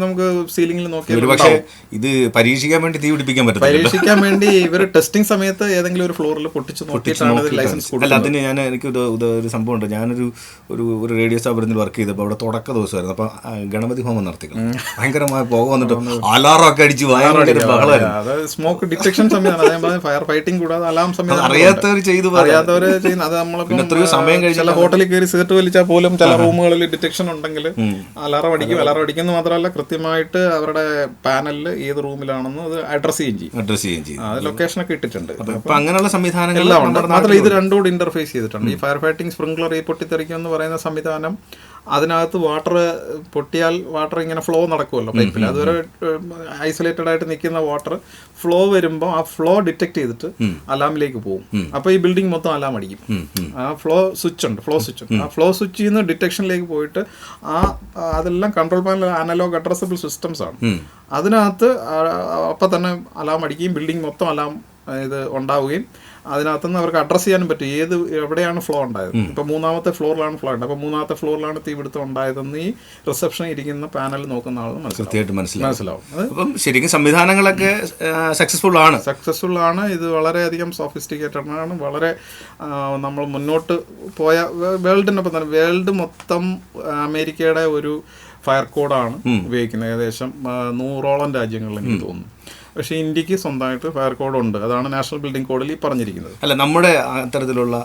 നമുക്ക് സീലിംഗിൽ നോക്കിയാൽ പക്ഷേ ഇത് പരീക്ഷിക്കാൻ വേണ്ടി തീ പിടിപ്പിക്കാൻ പറ്റും. പരീക്ഷിക്കാൻ വേണ്ടി ഇവർ ടെസ്റ്റിംഗ് സമയത്ത് ഏതെങ്കിലും ഒരു ഫ്ലോറിൽ പൊട്ടിച്ച് നോക്കിയിട്ടാണ് ലൈസൻസ് കൊടുക്കുന്നത്. അല്ല, അതിന് എനിക്ക് ഒരു സംഭവം ഉണ്ട്. ഞാനൊരു ഒരു റേഡിയോ സ്ഥാപനത്തിൽ വർക്ക് ചെയ്തപ്പോൾ അവിടെ തുടക്ക ദിവസമായിരുന്നു. അപ്പോൾ ഗണപതി ഹോമം നടത്തി. ഭയങ്കരമായ പുക വന്നിട്ട് അലാറൊക്കെ അടിച്ച് സ്മോക്ക് ഡിറ്റക്ഷൻ സംവിധാനം, ഫയർ ഫൈറ്റിംഗ് കൂടാതെ അലാം സംവിധാനം അറിയാത്തവർ ചെയ്യുന്ന അത് നമ്മളിപ്പോൾ സമയം കഴിഞ്ഞ ചില ഹോട്ടലിൽ കയറി സിഗരറ്റ് വലിച്ചാൽ പോലും ചില റൂമുകളിൽ ഡിറ്റക്ഷൻ ഉണ്ടെങ്കിൽ അലാറം അടിക്കുന്നു മാത്രമല്ല കൃത്യമായിട്ട് അവരുടെ പാനലിൽ ഏത് റൂമിലാണെന്ന് അത് അഡ്രസ് ചെയ്യുകയും ചെയ്യും. അത് ലൊക്കേഷനൊക്കെ ഇട്ടിട്ടുണ്ട്. അങ്ങനെയുള്ള സംവിധാനങ്ങൾ എല്ലാം ഉണ്ട്. മാത്രമല്ല ഇത് രണ്ടുകൂടി ഇന്റർഫേസ് ചെയ്തിട്ടുണ്ട്. ഈ ഫയർ ഫൈറ്റിംഗ് സ്പ്രിംഗ്ലർ, ഈ പൊട്ടിത്തെറിക്കും എന്ന് പറയുന്ന സംവിധാനം, അതിനകത്ത് വാട്ടർ പൊട്ടിയാൽ വാട്ടർ ഇങ്ങനെ ഫ്ലോ നടക്കുമല്ലോ പൈപ്പിൽ. അതുവരെ ഐസൊലേറ്റഡ് ആയിട്ട് നിൽക്കുന്ന വാട്ടർ ഫ്ലോ വരുമ്പോൾ ആ ഫ്ലോ ഡിറ്റക്ട് ചെയ്തിട്ട് അലാമിലേക്ക് പോകും. അപ്പോൾ ഈ ബിൽഡിംഗ് മൊത്തം അലാം അടിക്കും. ആ ഫ്ലോ സ്വിച്ച് ഉണ്ട്. ആ ഫ്ലോ സ്വിച്ചിൽ നിന്ന് ഡിറ്റക്ഷനിലേക്ക് പോയിട്ട് അതെല്ലാം control panel analog addressable systems ആണ്. അതിനകത്ത് അപ്പം തന്നെ അലാം അടിക്കുകയും ബിൽഡിംഗ് മൊത്തം അലാം ഇത് ഉണ്ടാവുകയും അതിനകത്തുനിന്ന് അവർക്ക് അഡ്രസ്സ് ചെയ്യാനും പറ്റും എവിടെയാണ് ഫ്ലോ ഉണ്ടായത്. ഇപ്പം 3ാമത്തെ ഫ്ലോറിലാണ് ഫ്ലോ ഉണ്ട്. അപ്പോൾ 3ാമത്തെ ഫ്ലോറിലാണ് തീപിടുത്തം ഉണ്ടായതെന്ന് ഈ റിസപ്ഷനിൽ ഇരിക്കുന്ന പാനൽ നോക്കുന്ന ആൾ കൃത്യമായിട്ട് മനസ്സിലാവും. അപ്പം ശരിക്കും സംവിധാനങ്ങളൊക്കെ സക്സസ്ഫുൾ ആണ്. ഇത് വളരെയധികം സോഫിസ്റ്റിക്കേറ്റഡ് ആണ്. വളരെ നമ്മൾ മുന്നോട്ട് പോയ വേൾഡിനൊപ്പം തന്നെ വേൾഡ് മൊത്തം അമേരിക്കയുടെ ഒരു ഫയർ കോഡാണ് ഉപയോഗിക്കുന്നത്. ഏകദേശം 100ഓളം രാജ്യങ്ങളിൽ എനിക്ക് തോന്നുന്നു. പക്ഷേ ഇന്ത്യക്ക് സ്വന്തമായിട്ട് ഫയർ കോഡ് ഉണ്ട്. അതാണ് നാഷണൽ ബിൽഡിംഗ് കോഡിൽ പറഞ്ഞിരിക്കുന്നത്. അല്ല, നമ്മുടെ അത്തരത്തിലുള്ള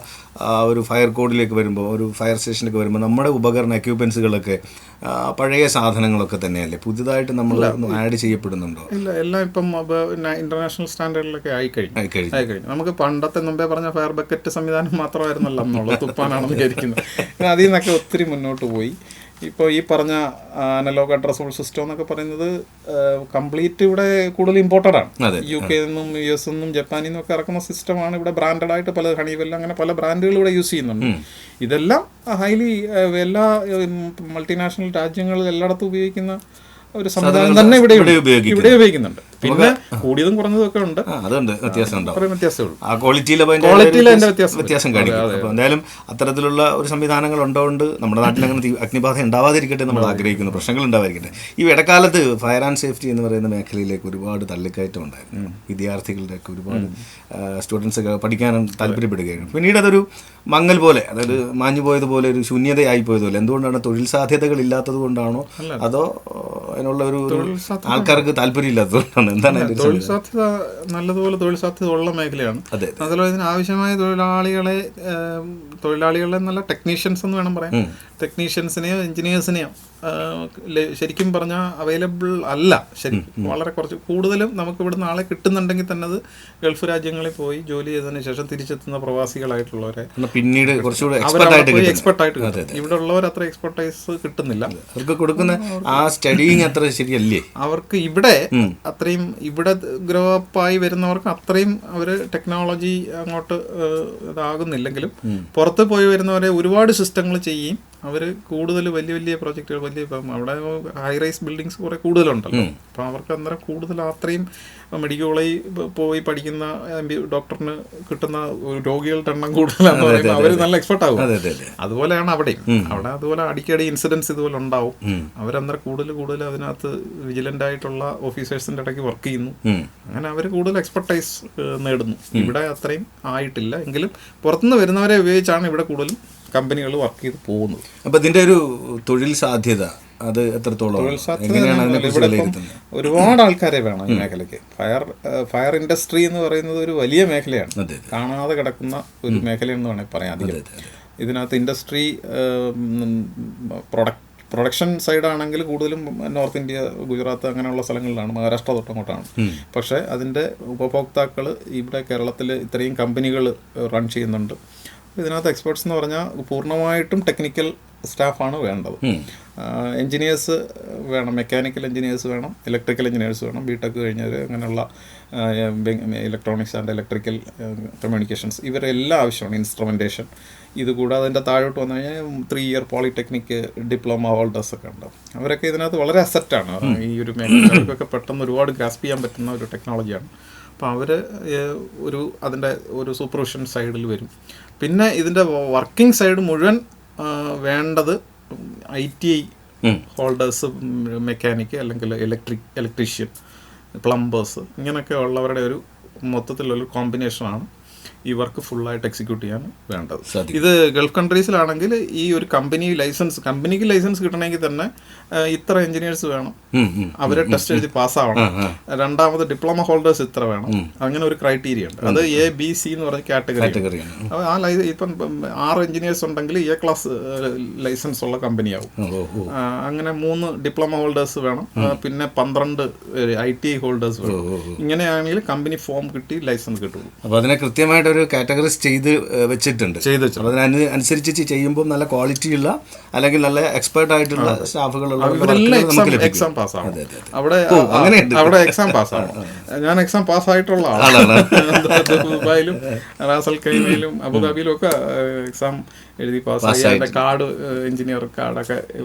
ഒരു ഫയർ കോഡിലേക്ക് വരുമ്പോൾ, ഒരു ഫയർ സ്റ്റേഷനിലേക്ക് വരുമ്പോൾ നമ്മുടെ ഉപകരണ എക്യുപ്മെൻസുകളൊക്കെ പഴയ സാധനങ്ങളൊക്കെ തന്നെയല്ലേ? പുതുതായിട്ട് നമ്മൾ ആഡ് ചെയ്യപ്പെടുന്നുണ്ടോ? ഇല്ല, എല്ലാം ഇപ്പം ഇന്റർനാഷണൽ സ്റ്റാൻഡേർഡിലൊക്കെ ആയിക്കഴിഞ്ഞു. നമുക്ക് പണ്ടത്തെ മുമ്പേ പറഞ്ഞ ഫയർ ബക്കറ്റ് സംവിധാനം മാത്രമായിരുന്നല്ലോ എന്നുള്ളത്, തുപ്പാനാണെന്ന് വിചാരിക്കുന്നത്. അതിൽ നിന്നൊക്കെ ഒത്തിരി മുന്നോട്ട് പോയി. ഇപ്പോൾ ഈ പറഞ്ഞ അനലോഗ് അഡ്രസ്സബിൾ സിസ്റ്റം എന്നൊക്കെ പറയുന്നത് കംപ്ലീറ്റ് ഇവിടെ കൂടുതൽ ഇമ്പോർട്ടഡ് ആണ്. UK നിന്നും US നിന്നും ജപ്പാനിൽ നിന്നും ഒക്കെ ഇറക്കുന്ന സിസ്റ്റമാണ്. ഇവിടെ ബ്രാൻഡഡ് ആയിട്ട് പല ഹണിവെല്ലാം അങ്ങനെ പല ബ്രാൻഡുകൾ ഇവിടെ യൂസ് ചെയ്യുന്നുണ്ട്. ഇതെല്ലാം ഹൈലി എല്ലാ മൾട്ടിനാഷണൽ രാജ്യങ്ങളിൽ എല്ലായിടത്തും ഉപയോഗിക്കുന്ന ഒരു സംവിധാനം തന്നെ ഇവിടെ ഉപയോഗിക്കുന്നുണ്ട്. പിന്നെ കൂടിയതും കുറഞ്ഞതും ഒക്കെ ഉണ്ട്, അതുണ്ട്, വ്യത്യാസം ഉണ്ടാവും. വ്യത്യാസമുള്ളൂ. ആ ക്വാളിറ്റിയിൽ വ്യത്യാസം കാണിക്കും. അപ്പോൾ എന്തായാലും അത്തരത്തിലുള്ള ഒരു സംവിധാനങ്ങൾ ഉണ്ടോണ്ട് നമ്മുടെ നാട്ടിൽ അങ്ങനെ അഗ്നിബാധ ഉണ്ടാവാതിരിക്കട്ടെ നമ്മൾ ആഗ്രഹിക്കുന്നു, പ്രശ്നങ്ങൾ ഉണ്ടാവാതിരിക്കട്ടെ. ഈ ഇടക്കാലത്ത് ഫയർ ആൻഡ് സേഫ്റ്റി എന്ന് പറയുന്ന മേഖലയിലേക്ക് ഒരുപാട് തള്ളിക്കയറ്റം ഉണ്ടായിരുന്നു. വിദ്യാർത്ഥികളുടെ ഒക്കെ ഒരുപാട് സ്റ്റുഡൻസ് പഠിക്കാൻ താല്പര്യപ്പെടുകയാണ്. പിന്നീട് അതൊരു മങ്ങൽ പോലെ, അതായത് മാഞ്ഞു പോയതുപോലെ, ഒരു ശൂന്യതയായി പോയതുപോലെ. എന്തുകൊണ്ടാണ്? തൊഴിൽ സാധ്യതകൾ ഇല്ലാത്തത് കൊണ്ടാണോ, അതോ അതിനുള്ള ഒരു ആൾക്കാർക്ക് താല്പര്യം ഇല്ലാത്തതുകൊണ്ടാണ്? എന്താണ് തൊഴിൽ സാധ്യത? നല്ലതുപോലെ തൊഴിൽ സാധ്യത ഉള്ള മേഖലയാണ്. അതുപോലെ ഇതിന് ആവശ്യമായ തൊഴിലാളികളെ നല്ല ടെക്നീഷ്യൻസ് എന്ന് വേണം പറയാൻ. ടെക്നീഷ്യൻസിനെയോ എഞ്ചിനീയേഴ്സിനെയോ ശരിക്കും പറഞ്ഞാൽ അവൈലബിൾ അല്ല. ശരിക്കും വളരെ കുറച്ച് കൂടുതലും നമുക്ക് ഇവിടുന്ന് ആളെ കിട്ടുന്നുണ്ടെങ്കിൽ തന്നെ അത് ഗൾഫ് രാജ്യങ്ങളിൽ പോയി ജോലി ചെയ്തതിന് ശേഷം തിരിച്ചെത്തുന്ന പ്രവാസികളായിട്ടുള്ളവരെ പിന്നീട് എക്സ്പെർട്ടായിട്ട് കിട്ടും. ഇവിടെ ഉള്ളവർ അത്ര എക്സ്പെർട്ടൈസ് കിട്ടുന്നില്ല. അവർക്ക് കൊടുക്കുന്ന ആ സ്റ്റഡിങ് അത്ര ശരിയല്ലേ? അവർക്ക് ഇവിടെ അത്രയും ഇവിടെ ഗ്രോ അപ്പായി വരുന്നവർക്ക് അത്രയും അവര് ടെക്നോളജി അങ്ങോട്ട് ഇതാകുന്നില്ലെങ്കിലും പുറത്ത് പോയി വരുന്നവരെ ഒരുപാട് സിസ്റ്റങ്ങൾ ചെയ്യും. അവർ കൂടുതൽ വലിയ വലിയ പ്രോജക്റ്റുകൾ, വലിയ ഇപ്പം അവിടെ ഹൈ റൈസ് ബിൽഡിങ്സ് കുറെ കൂടുതലുണ്ടല്ലോ. അപ്പം അവർക്ക് അന്നേരം കൂടുതൽ അത്രയും മെഡിക്കൽ കോളേജിൽ പോയി പഠിക്കുന്ന ഡോക്ടറിന് കിട്ടുന്ന രോഗികളുടെ എണ്ണം കൂടുതലാണെന്ന് പറയുമ്പോൾ അവർ നല്ല എക്സ്പെർട്ട് ആകും. അതുപോലെയാണ് അവിടെയും. അവിടെ അതുപോലെ അടിക്കടി ഇൻസിഡൻസ് ഇതുപോലെ ഉണ്ടാവും. അവരന്നേരം കൂടുതൽ അതിനകത്ത് വിജിലന്റ് ആയിട്ടുള്ള ഓഫീസേഴ്സിന്റെ ഇടയ്ക്ക് വർക്ക് ചെയ്യുന്നു. അങ്ങനെ അവർ കൂടുതൽ എക്സ്പെർട്ടൈസ് നേടുന്നു. ഇവിടെ അത്രയും ആയിട്ടില്ല എങ്കിലും പുറത്തുനിന്ന് വരുന്നവരെ ഉപയോഗിച്ചാണ് ഇവിടെ കൂടുതലും കമ്പനികൾ വർക്ക് ചെയ്ത് പോകുന്നത്. അപ്പം ഇതിൻ്റെ ഒരു തൊഴിൽ സാധ്യത അത് എത്രത്തോളം? ഒരുപാട് ആൾക്കാരെ വേണം ഈ മേഖലയ്ക്ക്. ഫയർ ഇൻഡസ്ട്രി എന്ന് പറയുന്നത് ഒരു വലിയ മേഖലയാണ്, കാണാതെ കിടക്കുന്ന ഒരു മേഖലയെന്ന് വേണമെങ്കിൽ പറയാം. അധികം ഇതിനകത്ത് ഇൻഡസ്ട്രി പ്രൊഡക്ഷൻ സൈഡാണെങ്കിൽ കൂടുതലും നോർത്ത് ഇന്ത്യ, ഗുജറാത്ത് അങ്ങനെയുള്ള സ്ഥലങ്ങളിലാണ്, മഹാരാഷ്ട്ര തൊട്ടങ്ങോട്ടാണ്. പക്ഷേ അതിൻ്റെ ഉപഭോക്താക്കൾ ഇവിടെ കേരളത്തിൽ ഇത്രയും കമ്പനികൾ റൺ ചെയ്യുന്നുണ്ട്. ഇതിനകത്ത് എക്സ്പേർട്സ് എന്ന് പറഞ്ഞാൽ പൂർണ്ണമായിട്ടും ടെക്നിക്കൽ സ്റ്റാഫാണ് വേണ്ടത്. എൻജിനീയേഴ്സ് വേണം, മെക്കാനിക്കൽ എൻജിനീയേഴ്സ് വേണം, ഇലക്ട്രിക്കൽ എൻജിനീയേഴ്സ് വേണം, ബിടെക് കഴിഞ്ഞവർ, അങ്ങനെയുള്ള ഇലക്ട്രോണിക്സ് ആൻഡ് ഇലക്ട്രിക്കൽ കമ്മ്യൂണിക്കേഷൻസ് ഇവരെല്ലാം ആവശ്യമാണ്. ഇൻസ്ട്രുമെൻറ്റേഷൻ. ഇതുകൂടാതെ അതിൻ്റെ താഴോട്ട് വന്നു കഴിഞ്ഞാൽ 3 ഇയർ പോളിടെക്നിക് ഡിപ്ലോമ ഹോൾഡേഴ്സൊക്കെ ഉണ്ടാവും. അവരൊക്കെ ഇതിനകത്ത് വളരെ അസറ്റാണ്. ഈ ഒരു മേഖലകൾക്കൊക്കെ പെട്ടെന്ന് ഒരുപാട് ഗ്രാസ്പ് ചെയ്യാൻ പറ്റുന്ന ഒരു ടെക്നോളജിയാണ്. അപ്പോൾ അവർ അതിൻ്റെ ഒരു സൂപ്പർവിഷൻ സൈഡിൽ വരും. പിന്നെ ഇതിൻ്റെ വർക്കിംഗ് സൈഡ് മുഴുവൻ വേണ്ടത് ITI ഹോൾഡേഴ്സ്, മെക്കാനിക്ക് അല്ലെങ്കിൽ ഇലക്ട്രീഷ്യൻ, പ്ലംബേഴ്സ്, ഇങ്ങനെയൊക്കെ ഉള്ളവരുടെ ഒരു മൊത്തത്തിലുള്ളൊരു കോമ്പിനേഷനാണ് ഈ വർക്ക് ഫുള്ളായിട്ട് എക്സിക്യൂട്ട് ചെയ്യാൻ വേണ്ടത്. ഇത് ഗൾഫ് കൺട്രീസിലാണെങ്കിൽ ഈ ഒരു കമ്പനിക്ക് ലൈസൻസ് കിട്ടണമെങ്കിൽ തന്നെ ഇത്ര എഞ്ചിനീയേഴ്സ് വേണം, അവരെ ടെസ്റ്റ് എഴുതി പാസ്സാവണം. രണ്ടാമത് ഡിപ്ലോമ ഹോൾഡേഴ്സ് ഇത്ര വേണം. അങ്ങനെ ഒരു ക്രൈറ്റീരിയ ഉണ്ട്. അത് ABC എന്ന് പറഞ്ഞ കാറ്റഗറി. ആ ഇപ്പം 6 എഞ്ചിനീയേഴ്സ് ഉണ്ടെങ്കിൽ A ക്ലാസ് ലൈസൻസ് ഉള്ള കമ്പനിയാവും. അങ്ങനെ 3 ഡിപ്ലോമ ഹോൾഡേഴ്സ് വേണം, പിന്നെ 12 ITI ഹോൾഡേഴ്സ് വേണം. ഇങ്ങനെയാണെങ്കിൽ കമ്പനി ഫോം കിട്ടി ലൈസൻസ് കിട്ടുള്ളൂ. അപ്പോൾ അതിനെ കൃത്യമായിട്ട് ഒരു കാറ്റഗറൈസ് ചെയ്ത് വെച്ചിട്ടുണ്ട്. അതിനനുസരിച്ച് ചെയ്യുമ്പോൾ നല്ല ക്വാളിറ്റിയുള്ള അല്ലെങ്കിൽ നല്ല എക്സ്പേർട്ട് ആയിട്ടുള്ള സ്റ്റാഫുകളുള്ള എക്സാം പാസ്സാവും. അവിടെ എക്സാം പാസ്സാവും. ഞാൻ എക്സാം പാസ്സായിട്ടുള്ള ആളാണ്. ദുബായിലും റാസൽ ഖൈമയിലും അബുദാബിയിലും ഒക്കെ എക്സാം എഴുതി പാസ്സായി. അതിന്റെ കാർഡ്, എഞ്ചിനീയർ കാർഡൊക്കെ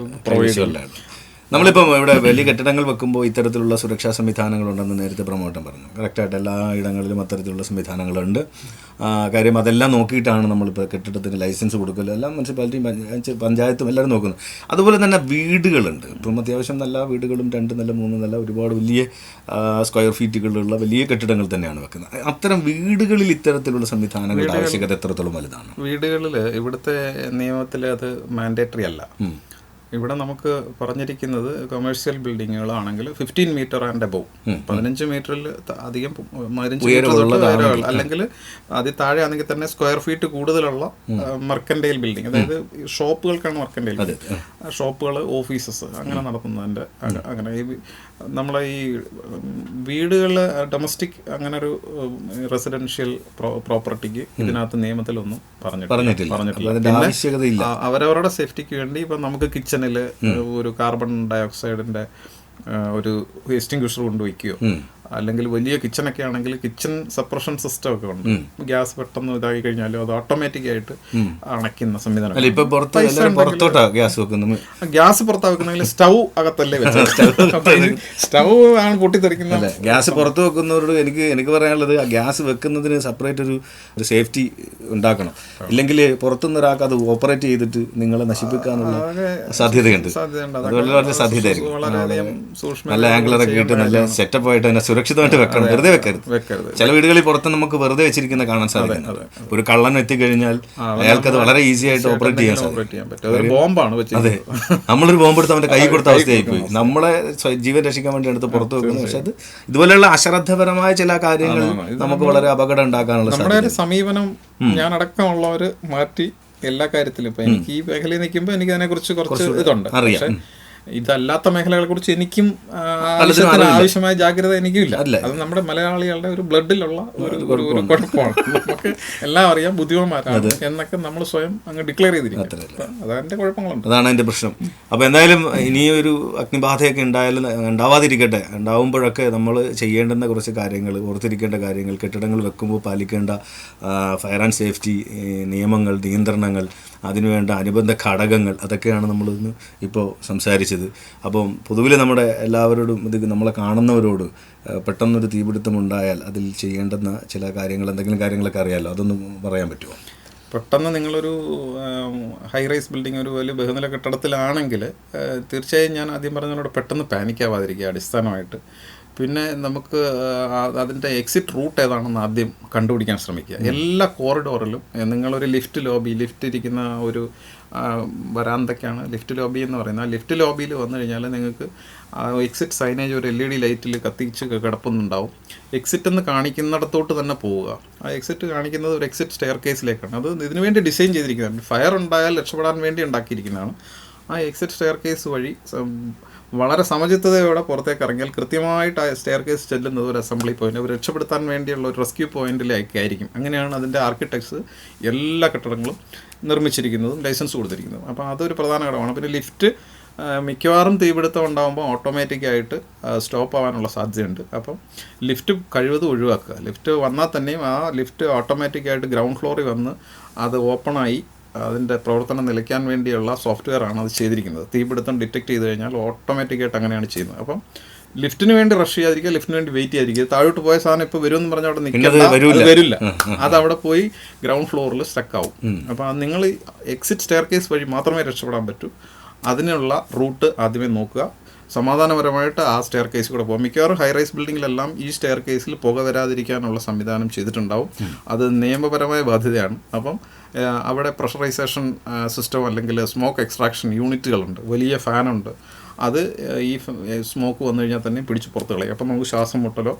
പ്രൊവൈഡ് ചെയ്യും. നമ്മളിപ്പം ഇവിടെ വലിയ കെട്ടിടങ്ങൾ വെക്കുമ്പോൾ ഇത്തരത്തിലുള്ള സുരക്ഷാ സംവിധാനങ്ങളുണ്ടെന്ന് നേരത്തെ പ്രമോട്ടം പറഞ്ഞു. കറക്റ്റായിട്ട് എല്ലാ ഇടങ്ങളിലും അത്തരത്തിലുള്ള സംവിധാനങ്ങളുണ്ട്. കാര്യം അതെല്ലാം നോക്കിയിട്ടാണ് നമ്മളിപ്പോൾ കെട്ടിടത്തിന് ലൈസൻസ് കൊടുക്കല്. എല്ലാം മുനിസിപ്പാലിറ്റിയും പഞ്ചായത്തും എല്ലാവരും നോക്കുന്നത്. അതുപോലെ തന്നെ വീടുകളുണ്ട്. ഇപ്പം അത്യാവശ്യം നല്ല വീടുകളും 2 നില 3 നില ഒരുപാട് വലിയ സ്ക്വയർ ഫീറ്റുകളുള്ള വലിയ കെട്ടിടങ്ങൾ തന്നെയാണ് വെക്കുന്നത്. അത്തരം വീടുകളിൽ ഇത്തരത്തിലുള്ള സംവിധാനങ്ങളുടെ ആവശ്യകത എത്രത്തോളം വലുതാണ്? വീടുകളിൽ ഇവിടുത്തെ നിയമത്തിൽ അത് മാൻഡേറ്ററി അല്ല. ഇവിടെ നമുക്ക് പറഞ്ഞിരിക്കുന്നത് കൊമേഴ്സ്യൽ ബിൽഡിങ്ങുകളാണെങ്കിൽ 15 മീറ്റർ ആൻഡ് അബവ്, 15 മീറ്ററിൽ അധികം, 15 അല്ലെങ്കിൽ അതിൽ താഴെ ആണെങ്കിൽ തന്നെ സ്ക്വയർ ഫീറ്റ് കൂടുതലുള്ള മെർക്കൻഡൈൽ ബിൽഡിംഗ്, അതായത് ഷോപ്പുകൾക്കാണ് മെർക്കൻഡൈൽ, ഷോപ്പുകൾ, ഓഫീസസ് അങ്ങനെ നടത്തുന്നതിൻ്റെ. അങ്ങനെ ഈ നമ്മളെ ഈ വീടുകൾ, ഡൊമസ്റ്റിക് അങ്ങനെ ഒരു റെസിഡൻഷ്യൽ പ്രോപ്പർട്ടിക്ക് ഇതിനകത്ത് നിയമത്തിലൊന്നും പറഞ്ഞിട്ടില്ല. അവരവരുടെ സേഫ്റ്റിക്ക് വേണ്ടി ഇപ്പം നമുക്ക് കിച്ചണിൽ ഒരു കാർബൺ ഡയോക്സൈഡിന്റെ ഒരു എക്സ്റ്റിംഗ്വിഷർ കൊണ്ട് വയ്ക്കുകയോ അല്ലെങ്കിൽ വലിയ കിച്ചണൊക്കെ ആണെങ്കിൽ കിച്ചൺ സപ്രഷൻ സിസ്റ്റം ഒക്കെ ഉണ്ട്. ഗ്യാസ് പെട്ടെന്ന് ഇതായി കഴിഞ്ഞാലും അത് ഓട്ടോമാറ്റിക് ആയിട്ട് അണയ്ക്കുന്ന സംവിധാനം. ഗ്യാസ് പുറത്താ വെക്കുന്നെങ്കിൽ സ്റ്റൗ അകത്തല്ലേ വെച്ചത്, സ്റ്റൗ ആണ് പൊട്ടിത്തെറിക്കുന്നത്. ഗ്യാസ് പുറത്ത് വെക്കുന്നവരോട് എനിക്ക് പറയാനുള്ളത്, ആ ഗ്യാസ് വെക്കുന്നതിന് സെപ്പറേറ്റ് ഒരു സേഫ്റ്റി ഉണ്ടാക്കണം. ഇല്ലെങ്കിൽ പുറത്തുനിന്ന് ഒരാൾക്ക് അത് ഓപ്പറേറ്റ് ചെയ്തിട്ട് നിങ്ങളെ നശിപ്പിക്കാനുള്ള സാധ്യതയുണ്ട്. അത് വളരെ സാധ്യതയായിരിക്കും. നല്ല ആംഗിളറൊക്കെ ഇട്ട് നല്ല സെറ്റപ്പ് ആയിട്ട് തന്നെ സുരക്ഷിതമായിട്ട് വെക്കണം. വെറുതെ വെക്കരുത്. ചില വീടുകളിൽ പുറത്ത് നമുക്ക് വെറുതെ വെച്ചിരിക്കുന്ന കാണാൻ സാധിക്കും. ഒരു കള്ളൻ എത്തിക്കഴിഞ്ഞാൽ അയാൾക്ക് അത് വളരെ ഈസി ആയിട്ട് ഓപ്പറേറ്റ് ചെയ്യാൻ സാധിക്കും. ബോംബാണ്. അതെ, നമ്മളൊരു ബോംബ് എടുത്ത് അവന്റെ കൈ കൊടുത്ത അവസ്ഥയായി പോയി. നമ്മളെ ജീവൻ രക്ഷിക്കാൻ വേണ്ടി എടുത്ത് പുറത്ത് വെക്കുന്നു. പക്ഷെ അത് ഇതുപോലെയുള്ള അശ്രദ്ധപരമായ ചില കാര്യങ്ങൾ നമുക്ക് വളരെ അപകടം ഉണ്ടാക്കാനുള്ള നമ്മുടെ സമീപനം ഞാൻ അടക്കമുള്ളവര് മാറ്റി എല്ലാ കാര്യത്തിലും. ഇപ്പൊ എനിക്ക് ഈ മേഖലയിൽ നിൽക്കുമ്പോൾ എനിക്ക് അതിനെക്കുറിച്ച് കുറച്ച് ഇതുണ്ട്. പക്ഷെ ഇതല്ലാത്ത മേഖലകളെ കുറിച്ച് എനിക്കും ആവശ്യമായ ജാഗ്രത എനിക്കും ഇല്ല. അത് നമ്മുടെ മലയാളികളുടെ ഒരു ബ്ലഡിലുള്ള ഒരു കുഴപ്പമാണ്. നമുക്ക് എല്ലാം അറിയാം, ബുദ്ധിമാന്മാരാണ് എന്നൊക്കെ നമ്മൾ സ്വയം അങ്ങ് ഡിക്ലെയർ ചെയ്തിരിക്കും. അതെന്റെ കുഴപ്പങ്ങളുണ്ട്, അതാണ് എന്റെ പ്രശ്നം. അപ്പോൾ എന്തായാലും ഇനിയൊരു അഗ്നിബാധയൊക്കെ ഉണ്ടാവാതിരിക്കട്ടെ. ഉണ്ടാവുമ്പോഴൊക്കെ നമ്മൾ ചെയ്യേണ്ടുന്ന കുറച്ച് കാര്യങ്ങൾ, ഓർത്തിരിക്കേണ്ട കാര്യങ്ങൾ, കെട്ടിടങ്ങൾ വെക്കുമ്പോൾ പാലിക്കേണ്ട ഫയർ ആൻഡ് സേഫ്റ്റി നിയമങ്ങൾ, നിയന്ത്രണങ്ങൾ, അതിനുവേണ്ട അനുബന്ധ ഘടകങ്ങൾ, അതൊക്കെയാണ് നമ്മളിന്ന് ഇപ്പോൾ സംസാരിച്ചത്. അപ്പം പൊതുവിൽ നമ്മുടെ എല്ലാവരോടും, ഇത് നമ്മളെ കാണുന്നവരോട് പെട്ടെന്നൊരു തീപിടുത്തം ഉണ്ടായാൽ അതിൽ ചെയ്യേണ്ടുന്ന ചില കാര്യങ്ങൾ, എന്തെങ്കിലും കാര്യങ്ങളൊക്കെ അറിയാമല്ലോ, അതൊന്ന് പറയാൻ പറ്റുമോ? പെട്ടെന്ന് നിങ്ങളൊരു ഹൈ റൈസ് ബിൽഡിംഗ്, ഒരു വലിയ ബഹുനില കെട്ടിടത്തിലാണെങ്കിൽ തീർച്ചയായും ഞാൻ ആദ്യം പറഞ്ഞതിനോട് പെട്ടെന്ന് പാനിക്കാവാതിരിക്കുക അടിസ്ഥാനമായിട്ട്. പിന്നെ നമുക്ക് അതിൻ്റെ എക്സിറ്റ് റൂട്ട് ഏതാണെന്ന് ആദ്യം കണ്ടുപിടിക്കാൻ ശ്രമിക്കുക. എല്ലാ കോറിഡോറിലും നിങ്ങളൊരു ലിഫ്റ്റ് ഇരിക്കുന്ന ഒരു വരാന്തയ്ക്കാണ് ലിഫ്റ്റ് ലോബി എന്ന് പറയുന്നത്. ആ ലിഫ്റ്റ് ലോബിയിൽ വന്നു കഴിഞ്ഞാൽ നിങ്ങൾക്ക് എക്സിറ്റ് സൈനേജ് ഒരു LED ലൈറ്റിൽ കത്തിച്ച് കിടപ്പുന്നുണ്ടാവും. എക്സിറ്റ് എന്ന് കാണിക്കുന്നിടത്തോട്ട് തന്നെ പോവുക. ആ എക്സിറ്റ് കാണിക്കുന്നത് ഒരു എക്സിറ്റ് സ്റ്റെയർ കേസിലേക്കാണ്. അത് ഇതിനു വേണ്ടി ഡിസൈൻ ചെയ്തിരിക്കുന്നതാണ്. ഫയർ ഉണ്ടായാൽ രക്ഷപ്പെടാൻ വേണ്ടി ഉണ്ടാക്കിയിരിക്കുന്നതാണ്. ആ എക്സിറ്റ് സ്റ്റെയർ കേസ് വഴി വളരെ സമചിത്തതയോടെ പുറത്തേക്ക് ഇറങ്ങിയാൽ കൃത്യമായിട്ട് ആ സ്റ്റെയർ കേസ് ചെല്ലുന്നത് ഒരു അസംബ്ലി പോയിന്റ്, ഒരു രക്ഷപ്പെടുത്താൻ വേണ്ടിയുള്ള ഒരു റെസ്ക്യൂ പോയിന്റിലേക്ക് ആയിരിക്കും. അങ്ങനെയാണ് അതിൻ്റെ ആർക്കിടെക്ട്സ് എല്ലാ കെട്ടിടങ്ങളും നിർമ്മിച്ചിരിക്കുന്നതും ലൈസൻസ് കൊടുത്തിരിക്കുന്നതും. അപ്പോൾ അതൊരു പ്രധാന ഘടകമാണ്. പിന്നെ ലിഫ്റ്റ് മിക്കവാറും തീപിടുത്തം ഉണ്ടാകുമ്പോൾ ഓട്ടോമാറ്റിക്കായിട്ട് സ്റ്റോപ്പ് ആവാനുള്ള സാധ്യതയുണ്ട്. അപ്പം ലിഫ്റ്റ് കഴിവതും ഒഴിവാക്കുക. ലിഫ്റ്റ് വന്നാൽ തന്നെയും ആ ലിഫ്റ്റ് ഓട്ടോമാറ്റിക്കായിട്ട് ഗ്രൗണ്ട് ഫ്ലോറിൽ വന്ന് അത് ഓപ്പണായി അതിൻ്റെ പ്രവർത്തനം നിലയ്ക്കാൻ വേണ്ടിയുള്ള സോഫ്റ്റ്വെയർ ആണ് അത് ചെയ്തിരിക്കുന്നത്. തീപിടുത്തം ഡിറ്റക്ട് ചെയ്ത് കഴിഞ്ഞാൽ ഓട്ടോമാറ്റിക്കായിട്ട് അങ്ങനെയാണ് ചെയ്യുന്നത്. അപ്പം ലിഫ്റ്റിന് വേണ്ടി റഷ് ചെയ്യാതിരിക്കുക, ലിഫ്റ്റിന് വേണ്ടി വെയിറ്റ് ചെയ്യാതിരിക്കുക. താഴോട്ട് പോയ സാധനം ഇപ്പോൾ വരുമെന്ന് പറഞ്ഞാൽ അവിടെ നിൽക്കില്ല, വരില്ല. അത് അവിടെ പോയി ഗ്രൗണ്ട് ഫ്ലോറിൽ സ്റ്റക്കാവും. അപ്പോൾ നിങ്ങൾ എക്സിറ്റ് സ്റ്റെയർ കേസ് വഴി മാത്രമേ രക്ഷപ്പെടാൻ പറ്റൂ. അതിനുള്ള റൂട്ട് ആദ്യമേ നോക്കുക. സമാധാനപരമായിട്ട് ആ സ്റ്റെയർ കേസിൽ കൂടെ പോകും. മിക്കവാറും ഹൈ റൈസ് ബിൽഡിങ്ങിലെല്ലാം ഈ സ്റ്റെയർ കേസിൽ പുക വരാതിരിക്കാനുള്ള സംവിധാനം ചെയ്തിട്ടുണ്ടാവും. അത് നിയമപരമായ ബാധ്യതയാണ്. അപ്പം അവിടെ പ്രഷറൈസേഷൻ സിസ്റ്റം അല്ലെങ്കിൽ സ്മോക്ക് എക്സ്ട്രാക്ഷൻ യൂണിറ്റുകളുണ്ട്, വലിയ ഫാനുണ്ട്. അത് ഈ സ്മോക്ക് വന്നു കഴിഞ്ഞാൽ തന്നെ പിടിച്ച് പുറത്ത് കളയും. അപ്പം നമുക്ക് ശ്വാസം മുട്ടലോ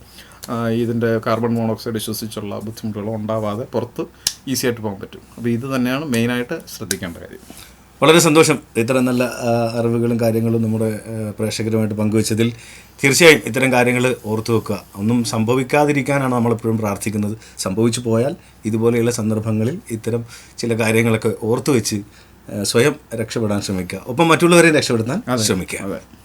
ഇതിൻ്റെ കാർബൺ മോണോക്സൈഡ് ശ്വസിച്ചുള്ള ബുദ്ധിമുട്ടുകളോ ഉണ്ടാവാതെ പുറത്ത് ഈസി ആയിട്ട് പോകാൻ പറ്റും. അപ്പോൾ ഇത് തന്നെയാണ് മെയിനായിട്ട് ശ്രദ്ധിക്കേണ്ട കാര്യം. വളരെ സന്തോഷം ഇത്തരം നല്ല അറിവുകളും കാര്യങ്ങളും നമ്മുടെ പ്രേക്ഷകരുമായിട്ട് പങ്കുവച്ചതിൽ. തീർച്ചയായും ഇത്തരം കാര്യങ്ങൾ ഓർത്തു വെക്കുക. ഒന്നും സംഭവിക്കാതിരിക്കാനാണ് നമ്മളെപ്പോഴും പ്രാർത്ഥിക്കുന്നത്. സംഭവിച്ചു പോയാൽ ഇതുപോലെയുള്ള സന്ദർഭങ്ങളിൽ ഇത്തരം ചില കാര്യങ്ങളൊക്കെ ഓർത്തു വെച്ച് സ്വയം രക്ഷപ്പെടാൻ ശ്രമിക്കുക. ഒപ്പം മറ്റുള്ളവരെയും രക്ഷപ്പെടുത്താൻ ശ്രമിക്കുക.